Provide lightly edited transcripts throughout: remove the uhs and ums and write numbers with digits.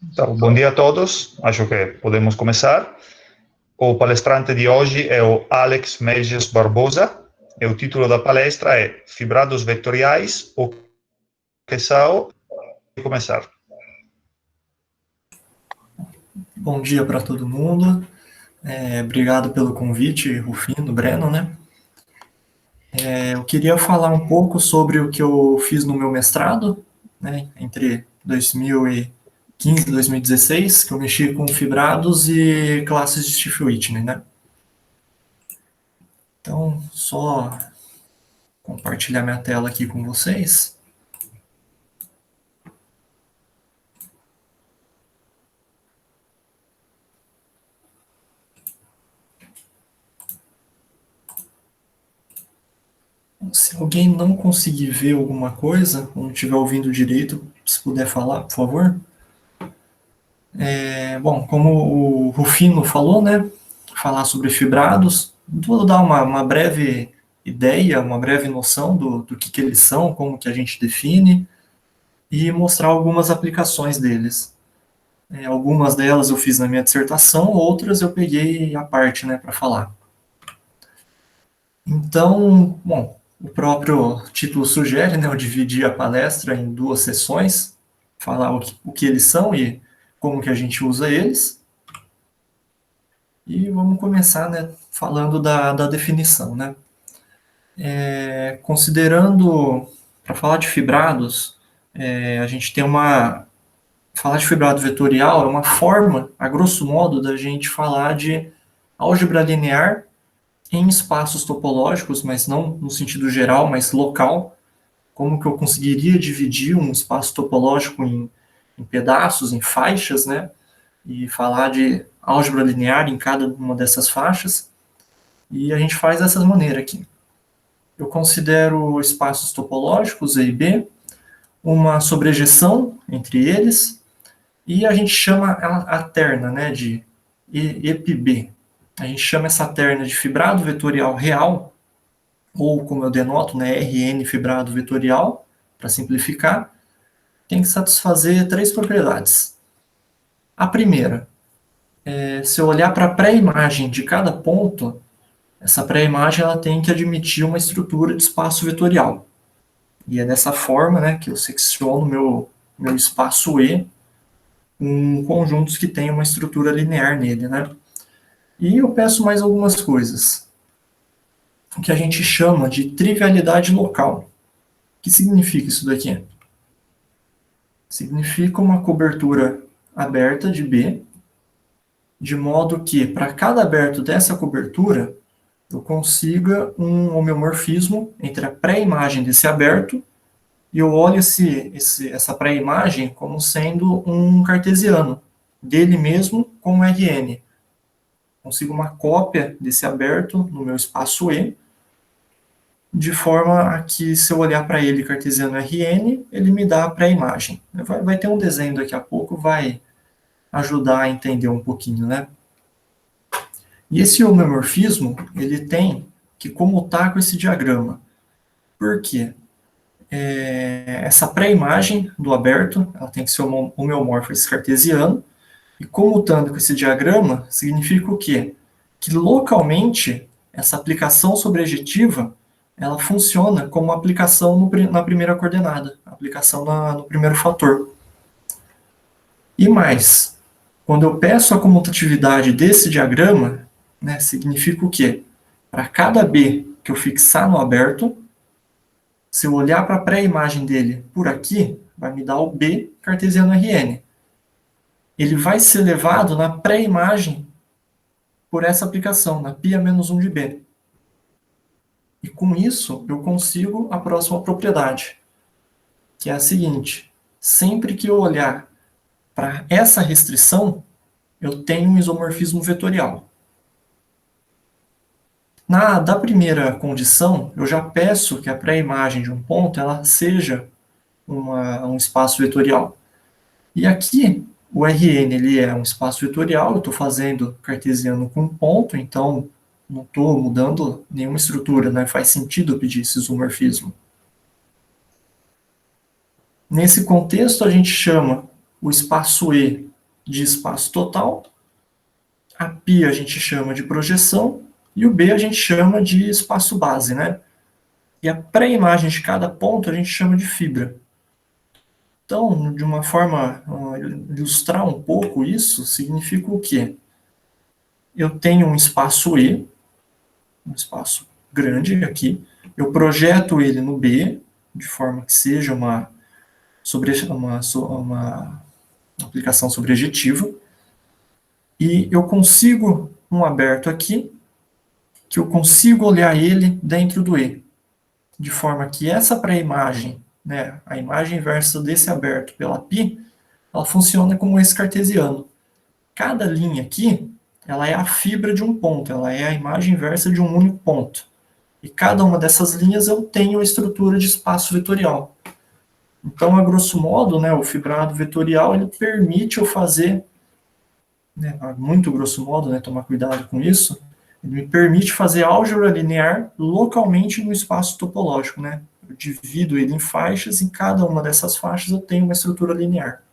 Então, bom dia a todos. Acho que podemos começar. O palestrante de hoje é o Alex Meges Barbosa e o título da palestra é Fibrados Vetoriais, o que são? Vamos começar. Bom dia para todo mundo. Obrigado pelo convite, Rufino, Breno, né? Eu queria falar um pouco sobre o que eu fiz no meu mestrado, né, entre 2015 e 2016, que eu mexi com fibrados e classes de Stiff-Whitney, né? Então, só compartilhar minha tela aqui com vocês. Se alguém não conseguir ver alguma coisa, ou não estiver ouvindo direito, se puder falar, por favor. Bom, como o Rufino falou, né, falar sobre fibrados, vou dar uma breve ideia, uma breve noção do que eles são, como que a gente define, e mostrar algumas aplicações deles. Algumas delas eu fiz na minha dissertação, outras eu peguei à parte, né, para falar. Então, bom, o próprio título sugere, né, eu dividi a palestra em duas sessões, falar o que eles são e como que a gente usa eles. E vamos começar, né, falando da definição, né? Considerando, para falar de fibrados, a gente tem falar de fibrado vetorial é uma forma, a grosso modo, da gente falar de álgebra linear em espaços topológicos, mas não no sentido geral, mas local. Como que eu conseguiria dividir um espaço topológico em pedaços, em faixas, né? E falar de álgebra linear em cada uma dessas faixas. E a gente faz dessa maneira aqui. Eu considero espaços topológicos, E e B, uma sobrejeção entre eles, e a gente chama a terna, né, de EPB. A gente chama essa terna de fibrado vetorial real, ou como eu denoto, né, RN fibrado vetorial, para simplificar, tem que satisfazer três propriedades. A primeira, se eu olhar para a pré-imagem de cada ponto, essa pré-imagem ela tem que admitir uma estrutura de espaço vetorial. E é dessa forma, né, que eu secciono meu espaço E com conjuntos que têm uma estrutura linear nele, né? E eu peço mais algumas coisas. O que a gente chama de trivialidade local. O que significa isso daqui? Significa uma cobertura aberta de B, de modo que, para cada aberto dessa cobertura, eu consiga um homeomorfismo entre a pré-imagem desse aberto e eu olho essa pré-imagem como sendo um cartesiano, dele mesmo com Rn. Consigo uma cópia desse aberto no meu espaço E, de forma a que, se eu olhar para ele cartesiano Rn, ele me dá a pré-imagem. Vai ter um desenho daqui a pouco, vai ajudar a entender um pouquinho, né? E esse homeomorfismo, ele tem que comutar com esse diagrama. Por quê? Essa pré-imagem do aberto, ela tem que ser homeomorfa esse cartesiano, e comutando com esse diagrama, significa o quê? Que localmente, essa aplicação sobrejetiva, ela funciona como aplicação na primeira coordenada, aplicação no primeiro fator. E mais, quando eu peço a comutatividade desse diagrama, né, significa o quê? Para cada B que eu fixar no aberto, se eu olhar para a pré-imagem dele por aqui, vai me dar o B cartesiano Rn. Ele vai ser levado na pré-imagem por essa aplicação, na π-1 de B. E com isso, eu consigo a próxima propriedade, que é a seguinte: sempre que eu olhar para essa restrição, eu tenho um isomorfismo vetorial. Da primeira condição, eu já peço que a pré-imagem de um ponto ela seja um espaço vetorial. E aqui, o Rn ele é um espaço vetorial, eu estou fazendo cartesiano com ponto, então não estou mudando nenhuma estrutura, né? Faz sentido eu pedir esse isomorfismo. Nesse contexto, a gente chama o espaço E de espaço total, a π a gente chama de projeção, e o B a gente chama de espaço base, né? E a pré-imagem de cada ponto a gente chama de fibra. Então, de uma forma, ilustrar um pouco isso, significa o quê? Eu tenho um espaço E, um espaço grande aqui, eu projeto ele no B, de forma que seja uma aplicação sobrejetiva, e eu consigo um aberto aqui, que eu consigo olhar ele dentro do E, de forma que essa pré-imagem, né, a imagem inversa desse aberto pela π, ela funciona como esse cartesiano. Cada linha aqui, ela é a fibra de um ponto, ela é a imagem inversa de um único ponto. E cada uma dessas linhas eu tenho a estrutura de espaço vetorial. Então, a grosso modo, né, o fibrado vetorial ele permite eu fazer, né, muito grosso modo, né, tomar cuidado com isso, ele me permite fazer álgebra linear localmente no espaço topológico, né? Eu divido ele em faixas, e em cada uma dessas faixas eu tenho uma estrutura linear.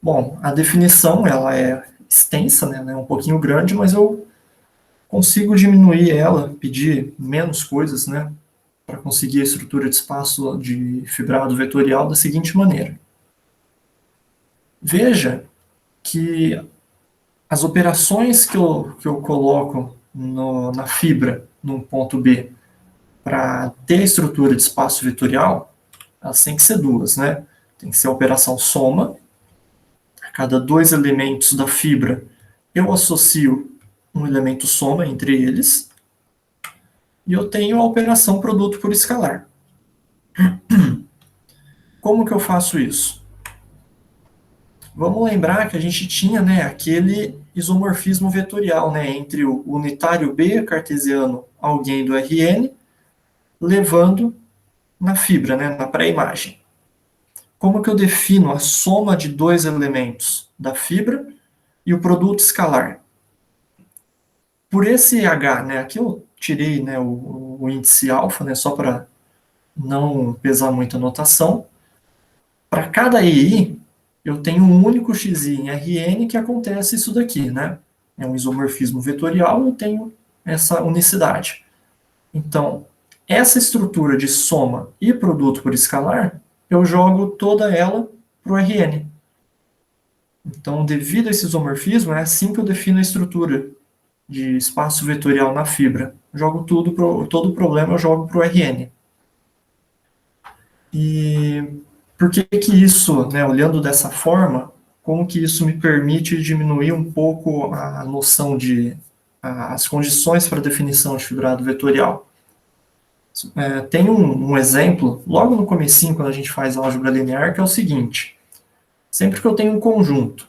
Bom, a definição ela é extensa, né, é um pouquinho grande, mas eu consigo diminuir ela, pedir menos coisas, né, para conseguir a estrutura de espaço de fibrado vetorial da seguinte maneira. Veja que as operações que eu coloco na fibra, num ponto B, para ter a estrutura de espaço vetorial, elas têm que ser duas, né? Tem que ser a operação soma. A cada dois elementos da fibra, eu associo um elemento soma entre eles, e eu tenho a operação produto por escalar. Como que eu faço isso? Vamos lembrar que a gente tinha, né, aquele isomorfismo vetorial, né, entre o unitário B cartesiano alguém do Rn, levando na fibra, né, na pré-imagem. Como que eu defino a soma de dois elementos da fibra e o produto escalar? Por esse H, né, aqui eu tirei, né, o índice alfa, né, só para não pesar muita notação. Para cada EI, eu tenho um único xi em Rn que acontece isso daqui, né? É um isomorfismo vetorial, eu tenho essa unicidade. Então, essa estrutura de soma e produto por escalar, eu jogo toda ela para o Rn. Então, devido a esse isomorfismo, é assim que eu defino a estrutura de espaço vetorial na fibra. Eu jogo todo o problema eu jogo para o Rn. E por que isso, né, olhando dessa forma, como que isso me permite diminuir um pouco a noção de as condições para definição de fibrado vetorial? Tem um exemplo, logo no comecinho, quando a gente faz álgebra linear, que é o seguinte: sempre que eu tenho um conjunto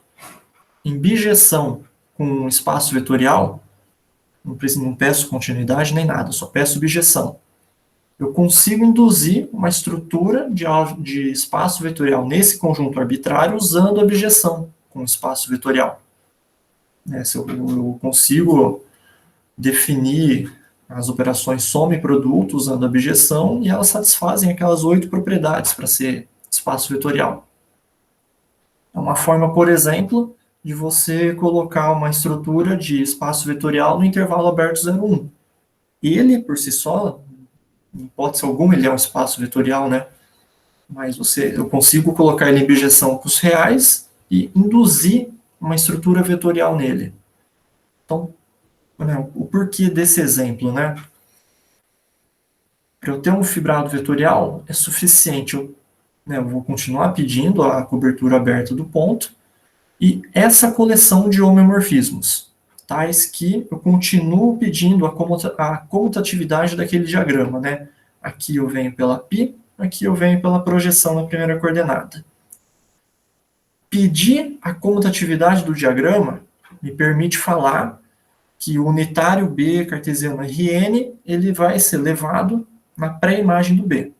em bijeção com um espaço vetorial, não peço continuidade nem nada, só peço bijeção. Eu consigo induzir uma estrutura de espaço vetorial nesse conjunto arbitrário usando a bijeção com espaço vetorial. Se eu consigo definir as operações soma e produto usando a bijeção, e elas satisfazem aquelas 8 propriedades para ser espaço vetorial. É uma forma, por exemplo, de você colocar uma estrutura de espaço vetorial no intervalo aberto 0,1. Ele, por si só, em hipótese alguma, ele é um espaço vetorial, né? Mas eu consigo colocar ele em bijeção com os reais e induzir uma estrutura vetorial nele. Então, né, o porquê desse exemplo, né? Para eu ter um fibrado vetorial, é suficiente, eu vou continuar pedindo a cobertura aberta do ponto, e essa coleção de homeomorfismos, tais que eu continuo pedindo a comutatividade daquele diagrama, né? Aqui eu venho pela π, aqui eu venho pela projeção na primeira coordenada. Pedir a comutatividade do diagrama me permite falar que o unitário B cartesiano Rn, ele vai ser levado na pré-imagem do B.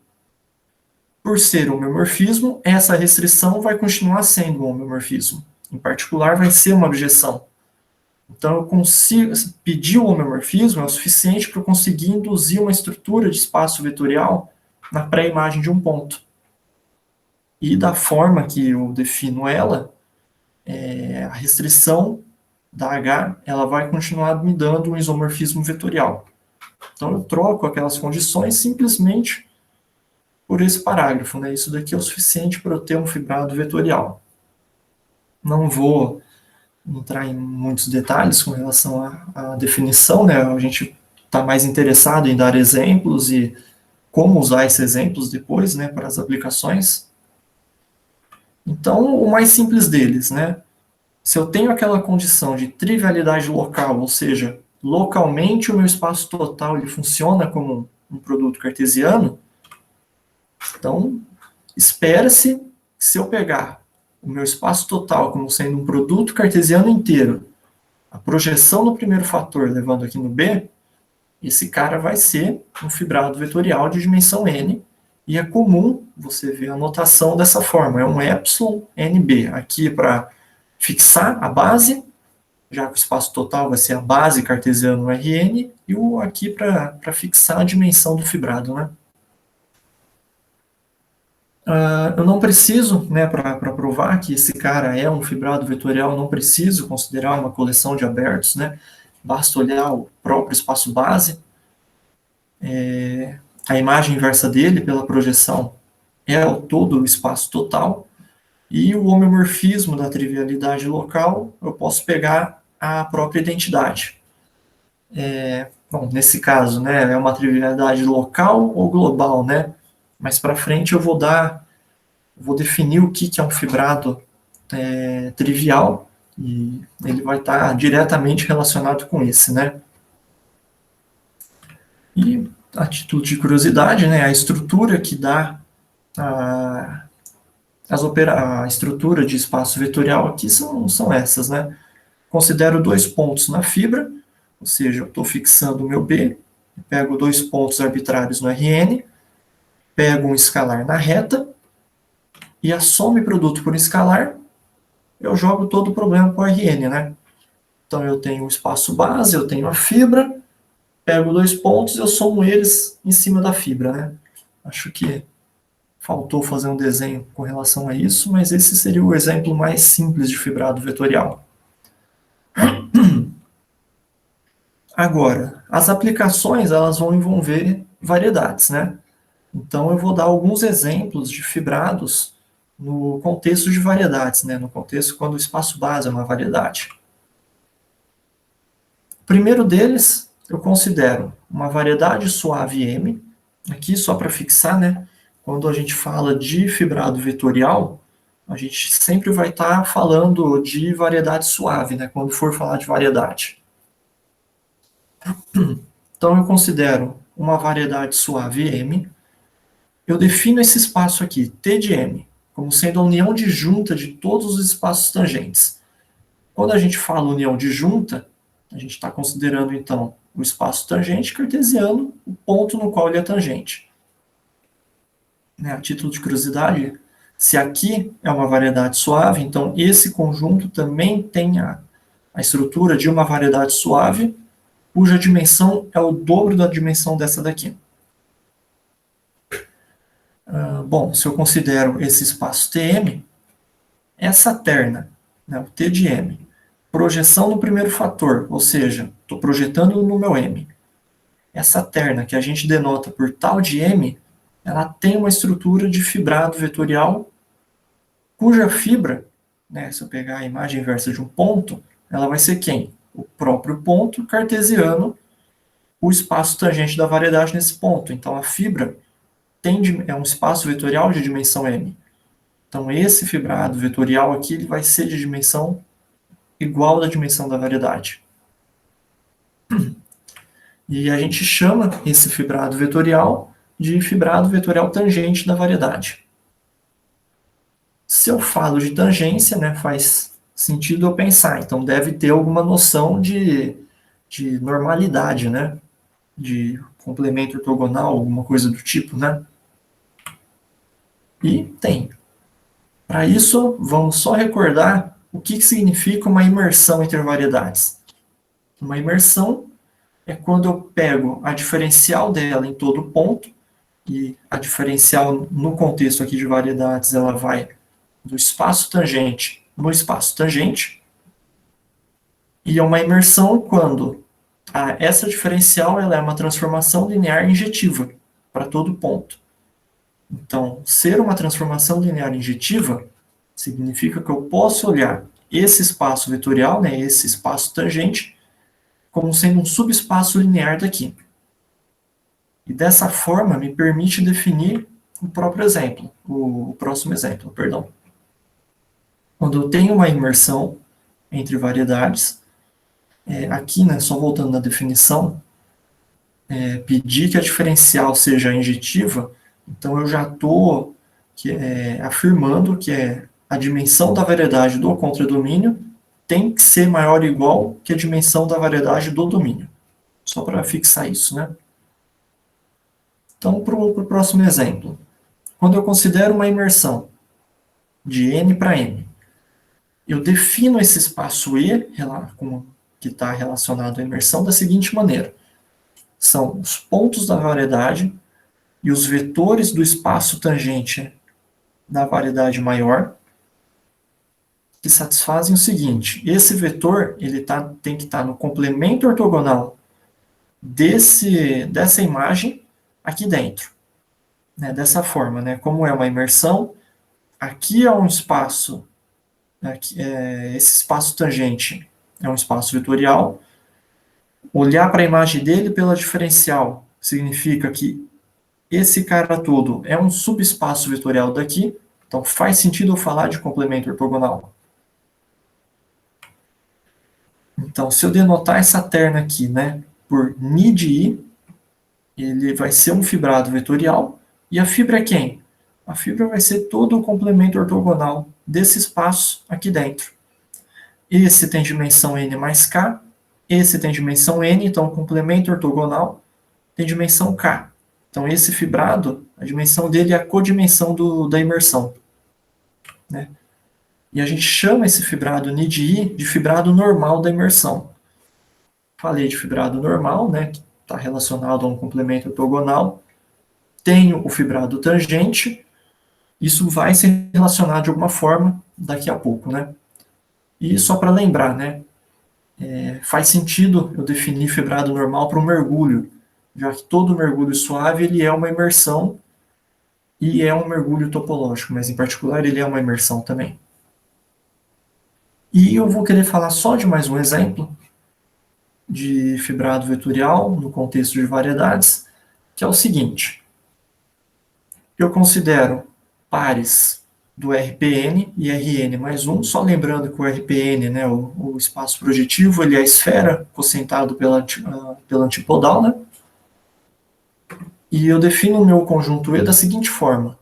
Por ser homeomorfismo, essa restrição vai continuar sendo um homeomorfismo. Em particular, vai ser uma objeção. Então, eu consigo pedir o homeomorfismo é o suficiente para eu conseguir induzir uma estrutura de espaço vetorial na pré-imagem de um ponto. e da forma que eu defino ela, a restrição da H, ela vai continuar me dando um isomorfismo vetorial. Então, eu troco aquelas condições simplesmente por esse parágrafo, né? Isso daqui é o suficiente para eu ter um fibrado vetorial. Não vou entrar em muitos detalhes com relação à definição, né? A gente está mais interessado em dar exemplos e como usar esses exemplos depois, né, para as aplicações. Então, o mais simples deles, né? Se eu tenho aquela condição de trivialidade local, ou seja, localmente o meu espaço total ele funciona como um produto cartesiano, então espera-se que se eu pegar o meu espaço total como sendo um produto cartesiano inteiro, a projeção no primeiro fator levando aqui no B, esse cara vai ser um fibrado vetorial de dimensão n, e é comum você ver a notação dessa forma, é um epsilon nb, aqui para fixar a base, já que o espaço total vai ser a base cartesiano Rn, e o aqui para fixar a dimensão do fibrado, né? Eu não preciso, né, para provar que esse cara é um fibrado vetorial, eu não preciso considerar uma coleção de abertos, né? Basta olhar o próprio espaço base, a imagem inversa dele pela projeção é o todo o espaço total, e o homeomorfismo da trivialidade local, eu posso pegar a própria identidade. Bom, nesse caso, né, é uma trivialidade local ou global, né? Mais para frente eu vou definir o que é um fibrado trivial, e ele vai estar diretamente relacionado com esse, né? E, a título de curiosidade, né, a estrutura que dá a estrutura de espaço vetorial aqui são essas, né? Considero 2 pontos na fibra, ou seja, eu estou fixando o meu B, pego 2 pontos arbitrários no Rn, pego um escalar na reta, e a soma e produto por escalar, eu jogo todo o problema para o Rn, né? Então eu tenho o espaço base, eu tenho a fibra, pego 2 pontos e eu somo eles em cima da fibra, né? Acho que faltou fazer um desenho com relação a isso, mas esse seria o exemplo mais simples de fibrado vetorial. Agora, as aplicações elas vão envolver variedades, né? Então eu vou dar alguns exemplos de fibrados no contexto de variedades, né? No contexto quando o espaço base é uma variedade. O primeiro deles eu considero uma variedade suave M, aqui só para fixar, né? Quando a gente fala de fibrado vetorial, a gente sempre vai estar falando de variedade suave, né? Quando for falar de variedade. Então eu considero uma variedade suave M. Eu defino esse espaço aqui, T de M, como sendo a união disjunta de todos os espaços tangentes. Quando a gente fala união disjunta, a gente está considerando, então, o espaço tangente cartesiano, o ponto no qual ele é tangente. A título de curiosidade, se aqui é uma variedade suave, então esse conjunto também tem a estrutura de uma variedade suave, cuja dimensão é o dobro da dimensão dessa daqui. Bom, se eu considero esse espaço Tm, essa terna, né, o T de M, projeção no primeiro fator, ou seja, estou projetando no meu M. Essa terna, que a gente denota por tal de M, ela tem uma estrutura de fibrado vetorial, cuja fibra, né, se eu pegar a imagem inversa de um ponto, ela vai ser quem? O próprio ponto cartesiano, o espaço tangente da variedade nesse ponto. Então, a fibra é um espaço vetorial de dimensão M. Então, esse fibrado vetorial aqui ele vai ser de dimensão igual da dimensão da variedade. E a gente chama esse fibrado vetorial de fibrado vetorial tangente da variedade. Se eu falo de tangência, né, faz sentido eu pensar, então deve ter alguma noção de normalidade, né, de complemento ortogonal, alguma coisa do tipo, né? E tem. Para isso, vamos só recordar o que significa uma imersão entre variedades. Uma imersão é quando eu pego a diferencial dela em todo ponto e a diferencial no contexto aqui de variedades, ela vai do espaço tangente no espaço tangente, e é uma imersão quando essa diferencial ela é uma transformação linear injetiva para todo ponto. Então, ser uma transformação linear injetiva significa que eu posso olhar esse espaço vetorial, né, esse espaço tangente, como sendo um subespaço linear daqui. E dessa forma me permite definir o próprio exemplo, o próximo exemplo, perdão. Quando eu tenho uma imersão entre variedades, aqui, né, só voltando na definição, pedir que a diferencial seja injetiva, então eu já estou afirmando que a dimensão da variedade do contradomínio tem que ser maior ou igual que a dimensão da variedade do domínio. Só para fixar isso, né? Então, para o próximo exemplo. Quando eu considero uma imersão de n para m, eu defino esse espaço E, que está relacionado à imersão, da seguinte maneira. São os pontos da variedade e os vetores do espaço tangente da variedade maior, que satisfazem o seguinte: esse vetor ele tem que estar no complemento ortogonal dessa imagem aqui dentro. Né, dessa forma, né, como é uma imersão, aqui é um espaço, esse espaço tangente é um espaço vetorial. Olhar para a imagem dele pela diferencial significa que esse cara todo é um subespaço vetorial daqui, então faz sentido eu falar de complemento ortogonal. Então, se eu denotar essa terna aqui, né, por ni de i, ele vai ser um fibrado vetorial, e a fibra é quem? A fibra vai ser todo o complemento ortogonal desse espaço aqui dentro. Esse tem dimensão n mais k, esse tem dimensão n, então o complemento ortogonal tem dimensão k. Então esse fibrado, a dimensão dele é a codimensão da imersão. Né? E a gente chama esse fibrado ni de i de fibrado normal da imersão. Falei de fibrado normal, né, que está relacionado a um complemento ortogonal. Tenho o fibrado tangente, isso vai se relacionar de alguma forma daqui a pouco, né? E só para lembrar, né, faz sentido eu definir fibrado normal para um mergulho, já que todo mergulho suave ele é uma imersão e é um mergulho topológico, mas em particular ele é uma imersão também. E eu vou querer falar só de mais um exemplo de fibrado vetorial no contexto de variedades, que é o seguinte. Eu considero pares do RPN e Rn mais 1, só lembrando que o RPN, né, o espaço projetivo, ele é a esfera cosentado pela antipodal, né? E eu defino o meu conjunto E da seguinte forma.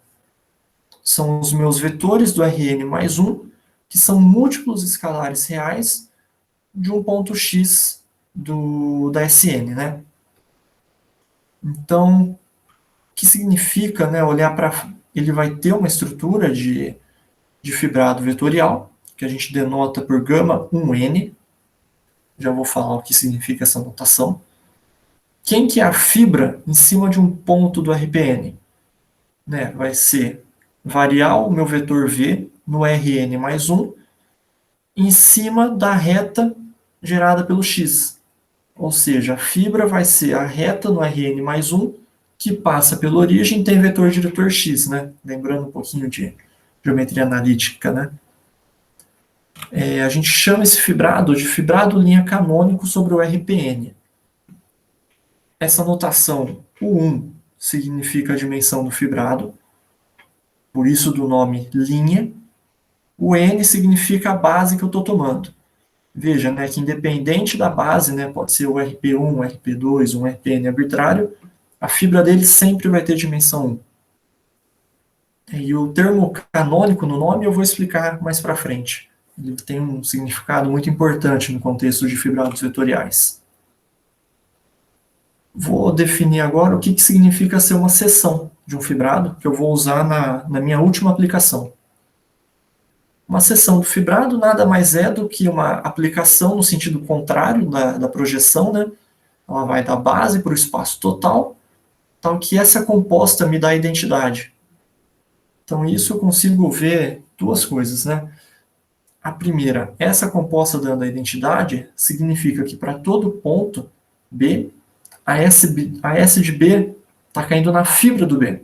São os meus vetores do Rn mais 1, que são múltiplos escalares reais de um ponto x da Sn, né? Então, o que significa, né, olhar para... Ele vai ter uma estrutura de fibrado vetorial, que a gente denota por gama 1n. Já vou falar o que significa essa notação. Quem que é a fibra em cima de um ponto do RPN? Né, vai ser variar o meu vetor V no Rn mais 1 em cima da reta gerada pelo x. Ou seja, a fibra vai ser a reta no Rn mais 1 que passa pela origem, tem vetor diretor x, né? Lembrando um pouquinho de geometria analítica, né? A gente chama esse fibrado de fibrado linha canônico sobre o RPN. Essa notação, o 1 significa a dimensão do fibrado, por isso do nome linha. O n significa a base que eu estou tomando. Veja, né, que independente da base, né, pode ser o RP1, um RP2, um RPN arbitrário, a fibra dele sempre vai ter dimensão 1. E o termo canônico no nome eu vou explicar mais para frente. Ele tem um significado muito importante no contexto de fibrados vetoriais. Vou definir agora o que significa ser uma seção de um fibrado, que eu vou usar na minha última aplicação. Uma seção do fibrado nada mais é do que uma aplicação no sentido contrário da projeção, né? Ela vai da base para o espaço total. tal que essa composta me dá identidade. Então, isso eu consigo ver duas coisas, né? A primeira, essa composta dando a identidade, significa que para todo ponto B, a S de B está caindo na fibra do B.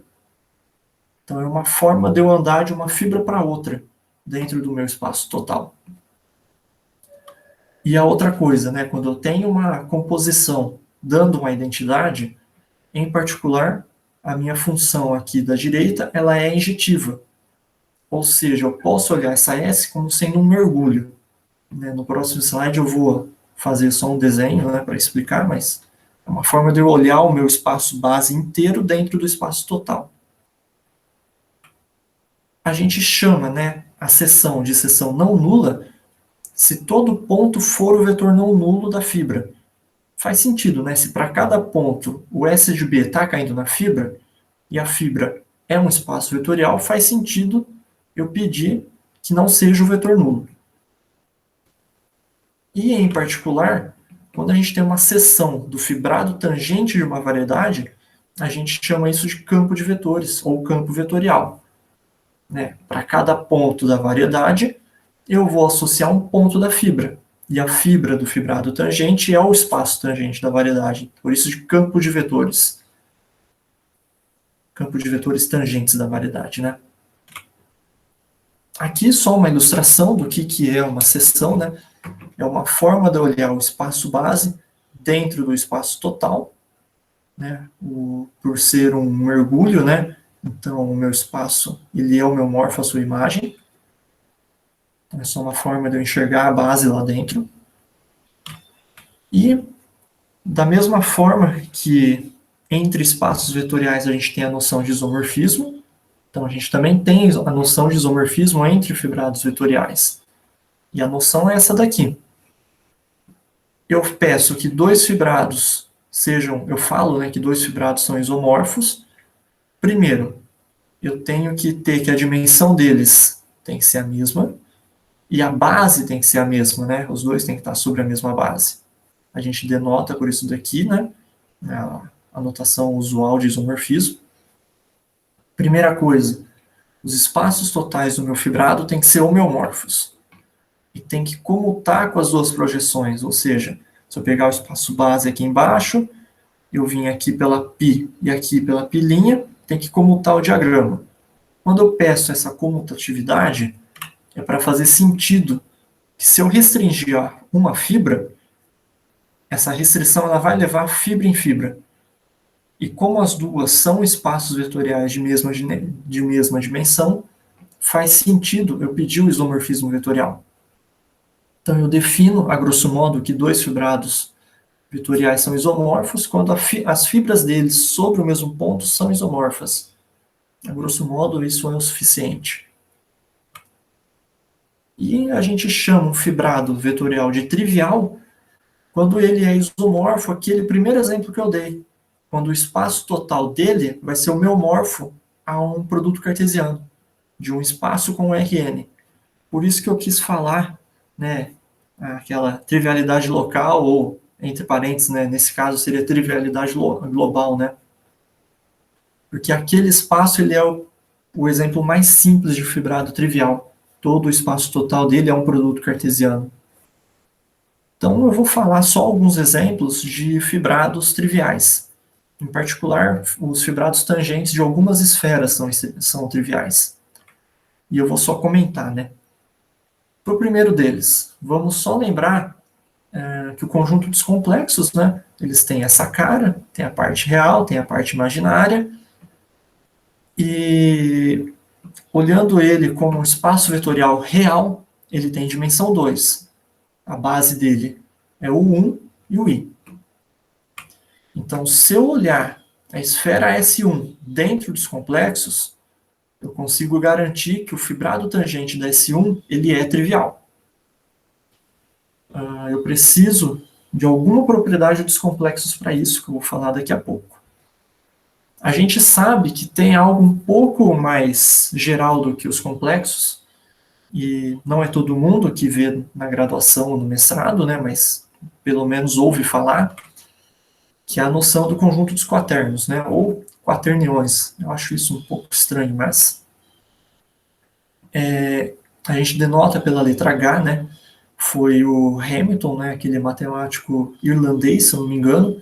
Então, é uma forma de eu andar de uma fibra para outra, dentro do meu espaço total. E a outra coisa, né, quando eu tenho uma composição dando uma identidade, em particular, a minha função aqui da direita, ela é injetiva. Ou seja, eu posso olhar essa S como sendo um mergulho. No próximo slide eu vou fazer só um desenho, né, para explicar, mas é uma forma de eu olhar o meu espaço base inteiro dentro do espaço total. A gente chama, né, a seção de seção não nula se todo ponto for o vetor não nulo da fibra. Faz sentido, né? Se para cada ponto o S de B está caindo na fibra, e a fibra é um espaço vetorial, faz sentido eu pedir que não seja o vetor nulo. E, em particular, quando a gente tem uma seção do fibrado tangente de uma variedade, a gente chama isso de campo de vetores, ou campo vetorial. Né? Para cada ponto da variedade, eu vou associar um ponto da fibra. E a fibra do fibrado tangente é o espaço tangente da variedade. Por isso, de campo de vetores. Campo de vetores tangentes da variedade, né? Aqui só uma ilustração do que é uma seção, né? É uma forma de olhar o espaço base dentro do espaço total, né? Por ser um mergulho, né? Então, o meu espaço, ele é homeomorfo à sua imagem. Então, é só uma forma de eu enxergar a base lá dentro. E, da mesma forma que entre espaços vetoriais a gente tem a noção de isomorfismo, então a gente também tem a noção de isomorfismo entre fibrados vetoriais. E a noção é essa daqui. Eu peço que dois fibrados sejam, eu falo, né, que dois fibrados são isomorfos. Primeiro, eu tenho que ter que a dimensão deles tem que ser a mesma, e a base tem que ser a mesma, né? Os dois têm que estar sobre a mesma base. A gente denota por isso daqui, né? A notação usual de isomorfismo. Primeira coisa, os espaços totais do meu fibrado têm que ser homeomorfos. E tem que comutar com as duas projeções, ou seja, se eu pegar o espaço base aqui embaixo, eu vim aqui pela π e aqui pela π', tem que comutar o diagrama. Quando eu peço essa comutatividade, é para fazer sentido que se eu restringir uma fibra, essa restrição ela vai levar fibra em fibra. E como as duas são espaços vetoriais de mesma dimensão, faz sentido eu pedir o isomorfismo vetorial. Então eu defino, a grosso modo, que dois fibrados vetoriais são isomorfos quando as fibras deles sobre o mesmo ponto são isomorfas. A grosso modo, isso é o suficiente. E a gente chama um fibrado vetorial de trivial quando ele é isomorfo, aquele primeiro exemplo que eu dei. Quando o espaço total dele vai ser homeomorfo a um produto cartesiano, de um espaço com Rn. Por isso que eu quis falar, né, aquela trivialidade local, ou, entre parênteses, né, nesse caso seria trivialidade global, né? Porque aquele espaço ele é o exemplo mais simples de fibrado trivial. Todo o espaço total dele é um produto cartesiano. Então, eu vou falar só alguns exemplos de fibrados triviais. Em particular, os fibrados tangentes de algumas esferas são triviais. E eu vou só comentar, né? Para o primeiro deles, vamos só lembrar que o conjunto dos complexos, né? Eles têm essa cara, tem a parte real, tem a parte imaginária. E olhando ele como um espaço vetorial real, ele tem dimensão 2. A base dele é o 1 e o i. Então, se eu olhar a esfera S1 dentro dos complexos, eu consigo garantir que o fibrado tangente da S1 ele é trivial. Eu preciso de alguma propriedade dos complexos para isso, que eu vou falar daqui a pouco. A gente sabe que tem algo um pouco mais geral do que os complexos, e não é todo mundo que vê na graduação ou no mestrado, né, mas pelo menos ouve falar, que é a noção do conjunto dos quaternos, né, ou quaterniões. Eu acho isso um pouco estranho, mas a gente denota pela letra H, né, foi o Hamilton, né, aquele matemático irlandês, se eu não me engano.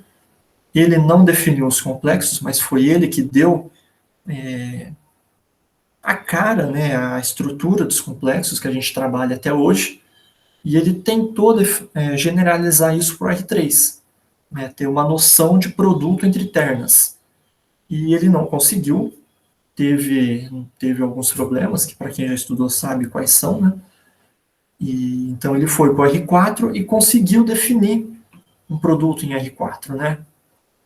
Ele não definiu os complexos, mas foi ele que deu a cara, né, a estrutura dos complexos que a gente trabalha até hoje, e ele tentou generalizar isso para o R3, né, ter uma noção de produto entre ternas. E ele não conseguiu, teve alguns problemas, que para quem já estudou sabe quais são, né? E então ele foi para o R4 e conseguiu definir um produto em R4, né?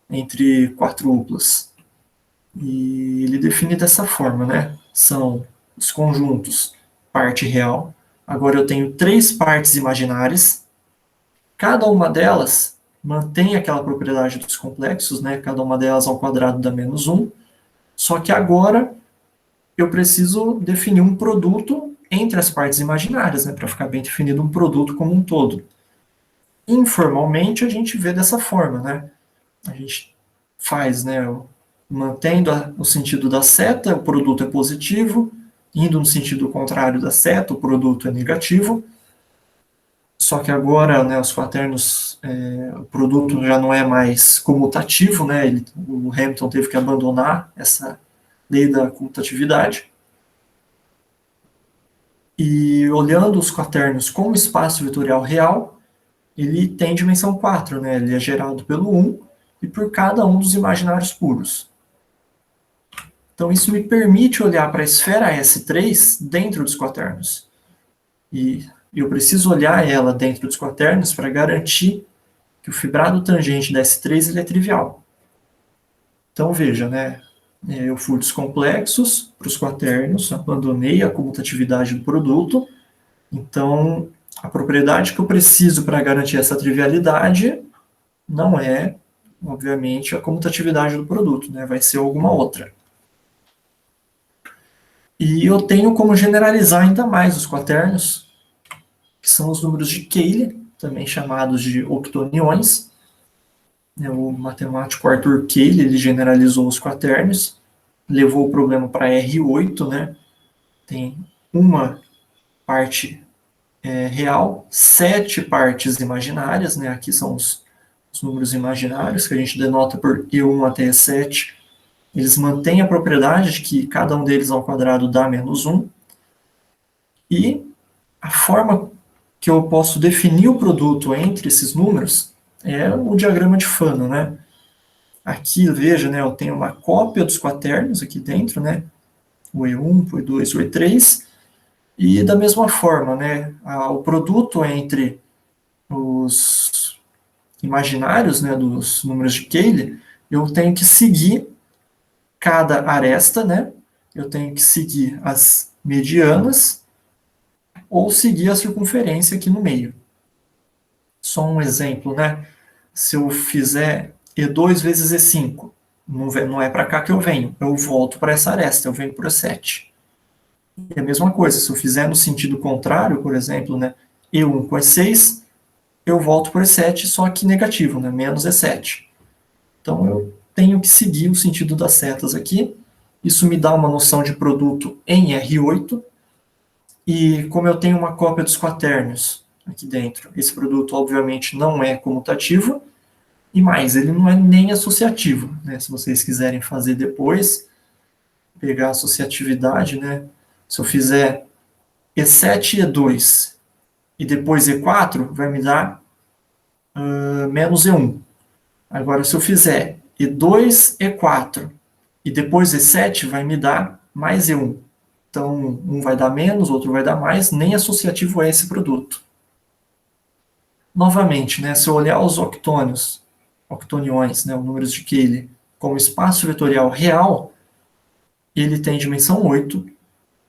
Entre quatruplas. E ele define dessa forma, né? São os conjuntos parte real. Agora eu tenho 3 partes imaginárias. Cada uma delas mantém aquela propriedade dos complexos, né? Cada uma delas ao quadrado dá menos 1. Só que agora eu preciso definir um produto entre as partes imaginárias, né? Para ficar bem definido um produto como um todo. Informalmente a gente vê dessa forma, né? A gente faz, né? Mantendo o sentido da seta, o produto é positivo, indo no sentido contrário da seta, o produto é negativo. Só que agora, né, os quaternos, o produto já não é mais comutativo, né? O Hamilton teve que abandonar essa lei da comutatividade. E olhando os quaternos como espaço vetorial real, ele tem dimensão 4, né? Ele é gerado pelo 1 e por cada um dos imaginários puros. Então, isso me permite olhar para a esfera S3 dentro dos quaternos. E eu preciso olhar ela dentro dos quaternos para garantir que o fibrado tangente da S3 ele é trivial. Então, veja, né? Eu fui dos complexos para os quaternos, abandonei a comutatividade do produto. Então, a propriedade que eu preciso para garantir essa trivialidade não é, obviamente, a comutatividade do produto, né? Vai ser alguma outra. E eu tenho como generalizar ainda mais os quaternos, que são os números de Cayley, também chamados de octoniões. O matemático Arthur Cayley, ele generalizou os quaternos, levou o problema para R8, né? Tem uma parte real, 7 partes imaginárias, né? Aqui são os números imaginários, que a gente denota por E1 até E7. Eles mantêm a propriedade de que cada um deles ao quadrado dá menos 1. E a forma que eu posso definir o produto entre esses números é o diagrama de Fano, né? Aqui, veja, né, eu tenho uma cópia dos quaternos aqui dentro, né? O E1, o E2, o E3. E da mesma forma, né, o produto entre os imaginários, né, dos números de Cayley, eu tenho que seguir cada aresta, né? Eu tenho que seguir as medianas ou seguir a circunferência aqui no meio. Só um exemplo, né? Se eu fizer E2 vezes E5, não é para cá que eu venho, eu volto para essa aresta, eu venho para E7. E a mesma coisa, se eu fizer no sentido contrário, por exemplo, né, E1 com E6, eu volto para E7, só que negativo, né, menos E7. Então eu tenho que seguir o sentido das setas aqui. Isso me dá uma noção de produto em R8. E como eu tenho uma cópia dos quaternos aqui dentro, esse produto obviamente não é comutativo, e mais, ele não é nem associativo, né? Se vocês quiserem fazer depois, pegar a associatividade, né? Se eu fizer E7 e E2 e depois E4, vai me dar menos E1. Agora, se eu fizer E2, E4 e depois E7, vai me dar mais E1. Então, um vai dar menos, outro vai dar mais, nem associativo é esse produto. Novamente, né, se eu olhar os octoniões, né, os números de Cayley, como espaço vetorial real, ele tem dimensão 8,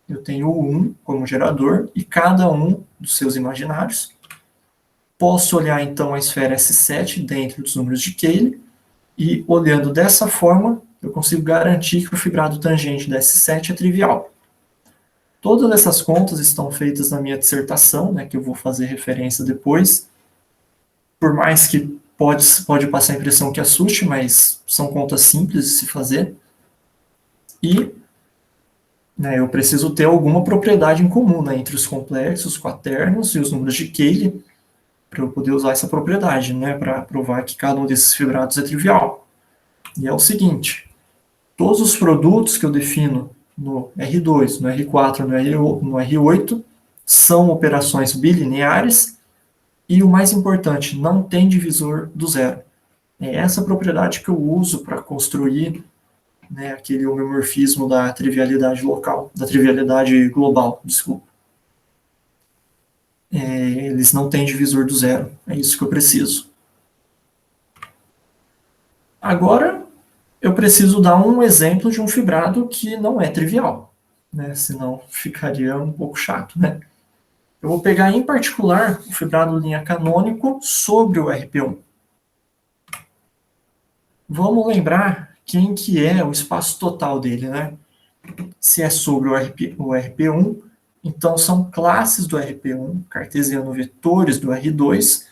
eu tenho o 1 como gerador, e cada um dos seus imaginários. Posso olhar, então, a esfera S7 dentro dos números de Cayley, e olhando dessa forma, eu consigo garantir que o fibrado tangente da S7 é trivial. Todas essas contas estão feitas na minha dissertação, né, que eu vou fazer referência depois. Por mais que pode passar a impressão que assuste, mas são contas simples de se fazer. E eu preciso ter alguma propriedade em comum, né, entre os complexos, quaternos e os números de Cayley, para eu poder usar essa propriedade, né, para provar que cada um desses fibrados é trivial. E é o seguinte: todos os produtos que eu defino no R2, no R4, no R8, são operações bilineares e, o mais importante, não tem divisor do zero. É essa propriedade que eu uso para construir, né, aquele homeomorfismo da trivialidade local, da trivialidade global, desculpa. Eles não têm divisor do zero, é isso que eu preciso. Agora, eu preciso dar um exemplo de um fibrado que não é trivial, né, senão ficaria um pouco chato, né? Eu vou pegar, em particular, o fibrado linha canônico sobre o RP1. Vamos lembrar quem que é o espaço total dele, né? Se é sobre o RP1, então são classes do RP1, cartesiano vetores do R2,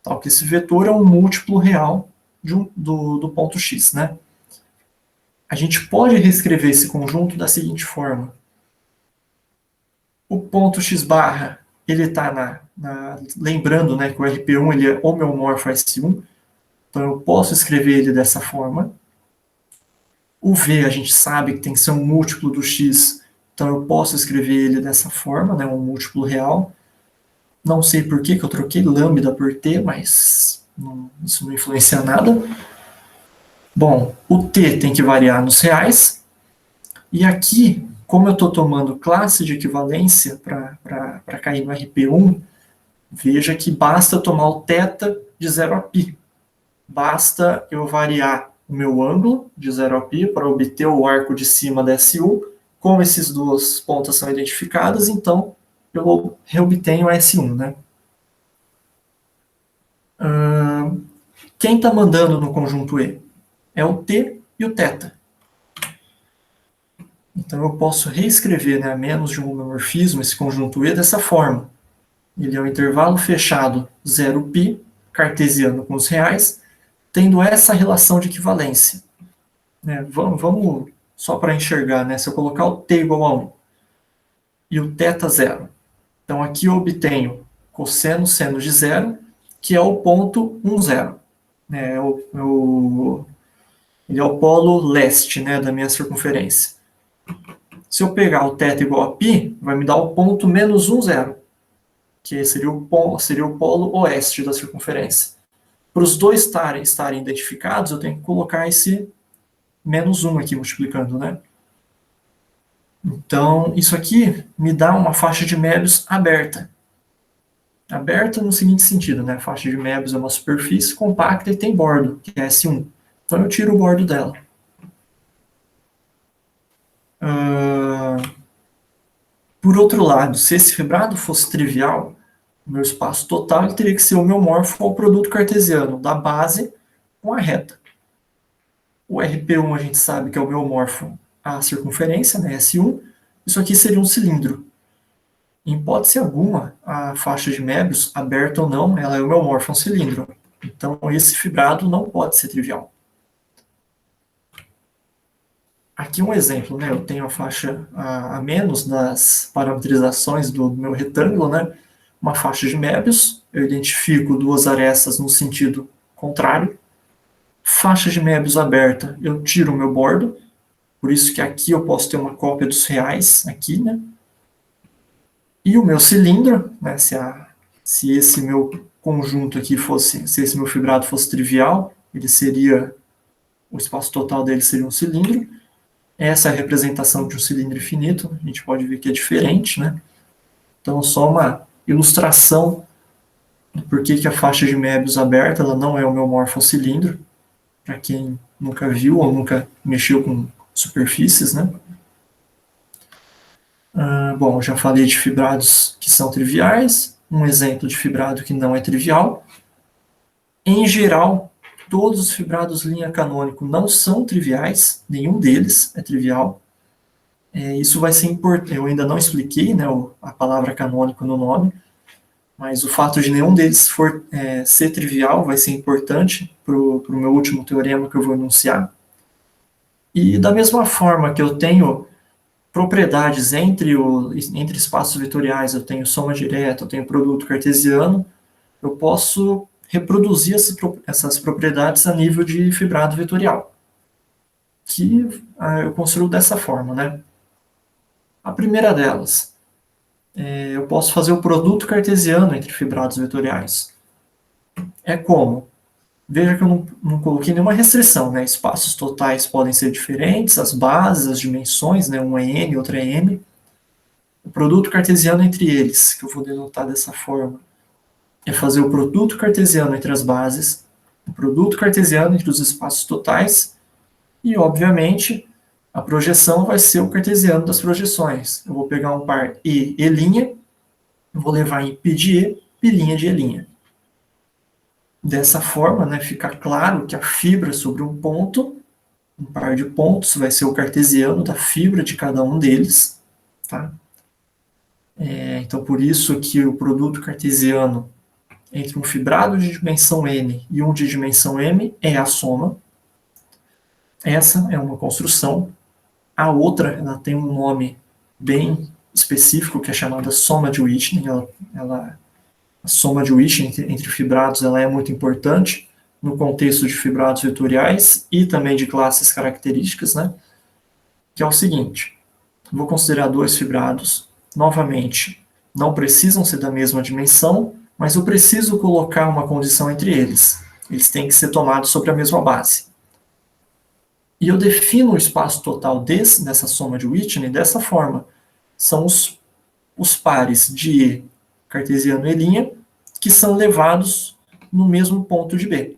tal que esse vetor é um múltiplo real do ponto X, né? A gente pode reescrever esse conjunto da seguinte forma: o ponto X barra, ele está lembrando, né, que o RP1 ele é homeomorfo a S1, então eu posso escrever ele dessa forma. O V a gente sabe que tem que ser um múltiplo do X, então eu posso escrever ele dessa forma, né, um múltiplo real. Não sei por que eu troquei lambda por T, mas isso não influencia nada. Bom, o T tem que variar nos reais. E aqui, como eu estou tomando classe de equivalência para cair no RP1, veja que basta tomar o θ de 0 a π. Basta eu variar o meu ângulo de 0 a π para obter o arco de cima da SU. Como essas duas pontas são identificadas, então eu reobtenho a S1, né? Quem está mandando no conjunto E? É o T e o θ. Então eu posso reescrever, né, a menos de um homeomorfismo, esse conjunto E dessa forma. Ele é um intervalo fechado 0π, cartesiano com os reais, tendo essa relação de equivalência. Vamos só para enxergar, né, se eu colocar o T igual a 1 e o θ 0. Então aqui eu obtenho cosseno seno de 0, que é o ponto 1, 0. Ele é o polo leste, né, da minha circunferência. Se eu pegar o θ igual a π, vai me dar o ponto menos 1, 0, que seria o polo oeste da circunferência. Para os dois estarem identificados, eu tenho que colocar esse menos 1 aqui multiplicando, né? Então, isso aqui me dá uma faixa de Möbius aberta. Aberta no seguinte sentido, né? A faixa de Möbius é uma superfície compacta e tem bordo, que é S1. Então eu tiro o bordo dela. Por outro lado, se esse fibrado fosse trivial, o meu espaço total ele teria que ser homeomorfo ao produto cartesiano da base com a reta. O RP1 a gente sabe que é homeomorfo à circunferência, né, S1. Isso aqui seria um cilindro. Em hipótese alguma, a faixa de Möbius, aberta ou não, ela é homeomorfa a um cilindro. Então, esse fibrado não pode ser trivial. Aqui um exemplo, né? Eu tenho a faixa a menos das parametrizações do meu retângulo, né? Uma faixa de Möbius, eu identifico duas arestas no sentido contrário. Faixa de Möbius aberta, eu tiro o meu bordo, por isso que aqui eu posso ter uma cópia dos reais, aqui, né? E o meu cilindro, né? Se esse meu conjunto aqui se esse meu fibrado fosse trivial, o espaço total dele seria um cilindro. Essa é a representação de um cilindro infinito, a gente pode ver que é diferente, né? Então, só uma ilustração do porquê que a faixa de Möbius aberta ela não é homeomorfa ao cilindro, para quem nunca viu ou nunca mexeu com superfícies, né? Bom, eu já falei de fibrados que são triviais, um exemplo de fibrado que não é trivial. Em geral, todos os fibrados linha canônico não são triviais, nenhum deles é trivial. Isso vai ser importante, eu ainda não expliquei, né, a palavra canônico no nome, Mas o fato de nenhum deles ser trivial vai ser importante para o meu último teorema que eu vou enunciar. E da mesma forma que eu tenho propriedades entre espaços vetoriais, eu tenho soma direta, eu tenho produto cartesiano, eu posso reproduzir essas propriedades a nível de fibrado vetorial, que eu construo dessa forma, né? A primeira delas, eu posso fazer o produto cartesiano entre fibrados vetoriais. É como? Veja que eu não coloquei nenhuma restrição, né? Espaços totais podem ser diferentes, as bases, as dimensões, né? Um é n, outro é m. O produto cartesiano entre eles, que eu vou denotar dessa forma, é fazer o produto cartesiano entre as bases, o produto cartesiano entre os espaços totais, e, obviamente, a projeção vai ser o cartesiano das projeções. Eu vou pegar um par E', vou levar em π de E, π' de E'. Dessa forma, né, fica claro que a fibra sobre um ponto, um par de pontos, vai ser o cartesiano da fibra de cada um deles. Tá? Então, por isso que o produto cartesiano entre um fibrado de dimensão n e um de dimensão m é a soma. Essa é uma construção. A outra, ela tem um nome bem específico, que é chamada soma de Whitney. A soma de Whitney entre fibrados ela é muito importante no contexto de fibrados vetoriais e também de classes características, né? Que é o seguinte, vou considerar dois fibrados, novamente, não precisam ser da mesma dimensão, mas eu preciso colocar uma condição entre eles. Eles têm que ser tomados sobre a mesma base. E eu defino o espaço total dessa soma de Whitney dessa forma. São os pares de E cartesiano E', que são levados no mesmo ponto de B.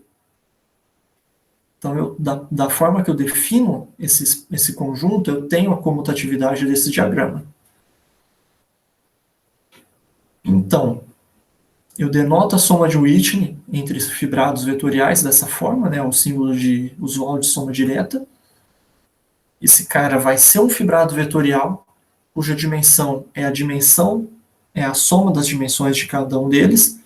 Então, da forma que eu defino esse conjunto, eu tenho a comutatividade desse diagrama. Então, eu denoto a soma de Whitney entre fibrados vetoriais dessa forma, né, o símbolo usual de soma direta. Esse cara vai ser um fibrado vetorial, cuja dimensão é a soma das dimensões de cada um deles.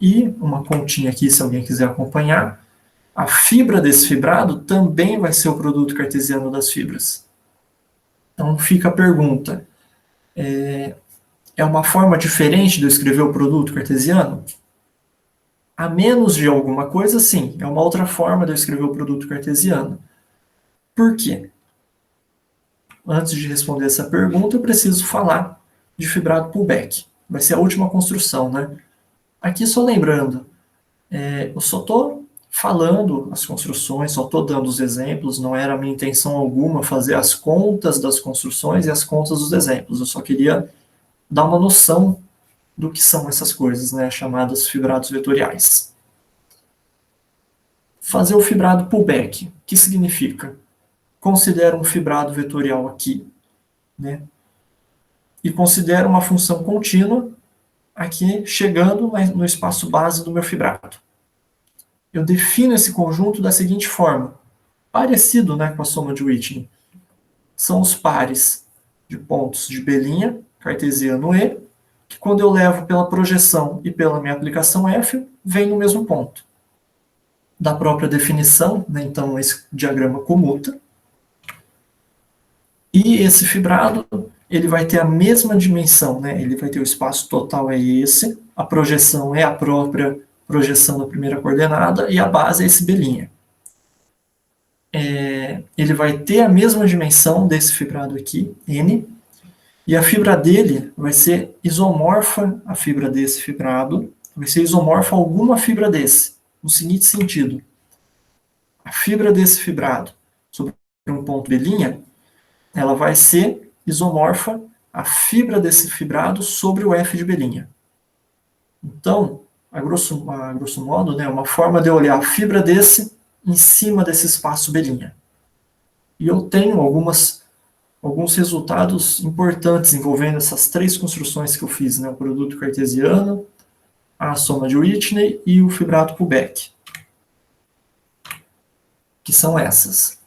E uma continha aqui, se alguém quiser acompanhar, a fibra desse fibrado também vai ser o produto cartesiano das fibras. Então fica a pergunta, é uma forma diferente de eu escrever o produto cartesiano? A menos de alguma coisa, sim, é uma outra forma de eu escrever o produto cartesiano. Por quê? Antes de responder essa pergunta, eu preciso falar de fibrado pullback. Vai ser a última construção, né? Aqui, só lembrando, eu só estou falando as construções, só estou dando os exemplos, não era a minha intenção alguma fazer as contas das construções e as contas dos exemplos, eu só queria dar uma noção do que são essas coisas, né, chamadas fibrados vetoriais. Fazer o fibrado pullback, o que significa? Considero um fibrado vetorial aqui, né, e considero uma função contínua aqui, chegando no espaço base do meu fibrado. Eu defino esse conjunto da seguinte forma, parecido, né, com a soma de Whitney. São os pares de pontos de B', cartesiano E, que quando eu levo pela projeção e pela minha aplicação F, vem no mesmo ponto. Da própria definição, né, então esse diagrama comuta. E esse fibrado, ele vai ter a mesma dimensão, né, ele vai ter o espaço total é esse, a projeção é a própria projeção da primeira coordenada, e a base é esse B'. Ele vai ter a mesma dimensão desse fibrado aqui, N, e a fibra dele vai ser isomorfa à fibra desse fibrado, vai ser isomorfa a alguma fibra desse, no seguinte sentido. A fibra desse fibrado sobre um ponto B', ela vai ser isomorfa à fibra desse fibrado sobre o F de B'. Então, a grosso modo, né, uma forma de eu olhar a fibra desse em cima desse espaço B'. E eu tenho alguns resultados importantes envolvendo essas três construções que eu fiz, né, o produto cartesiano, a soma de Whitney e o fibrado pullback, que são essas.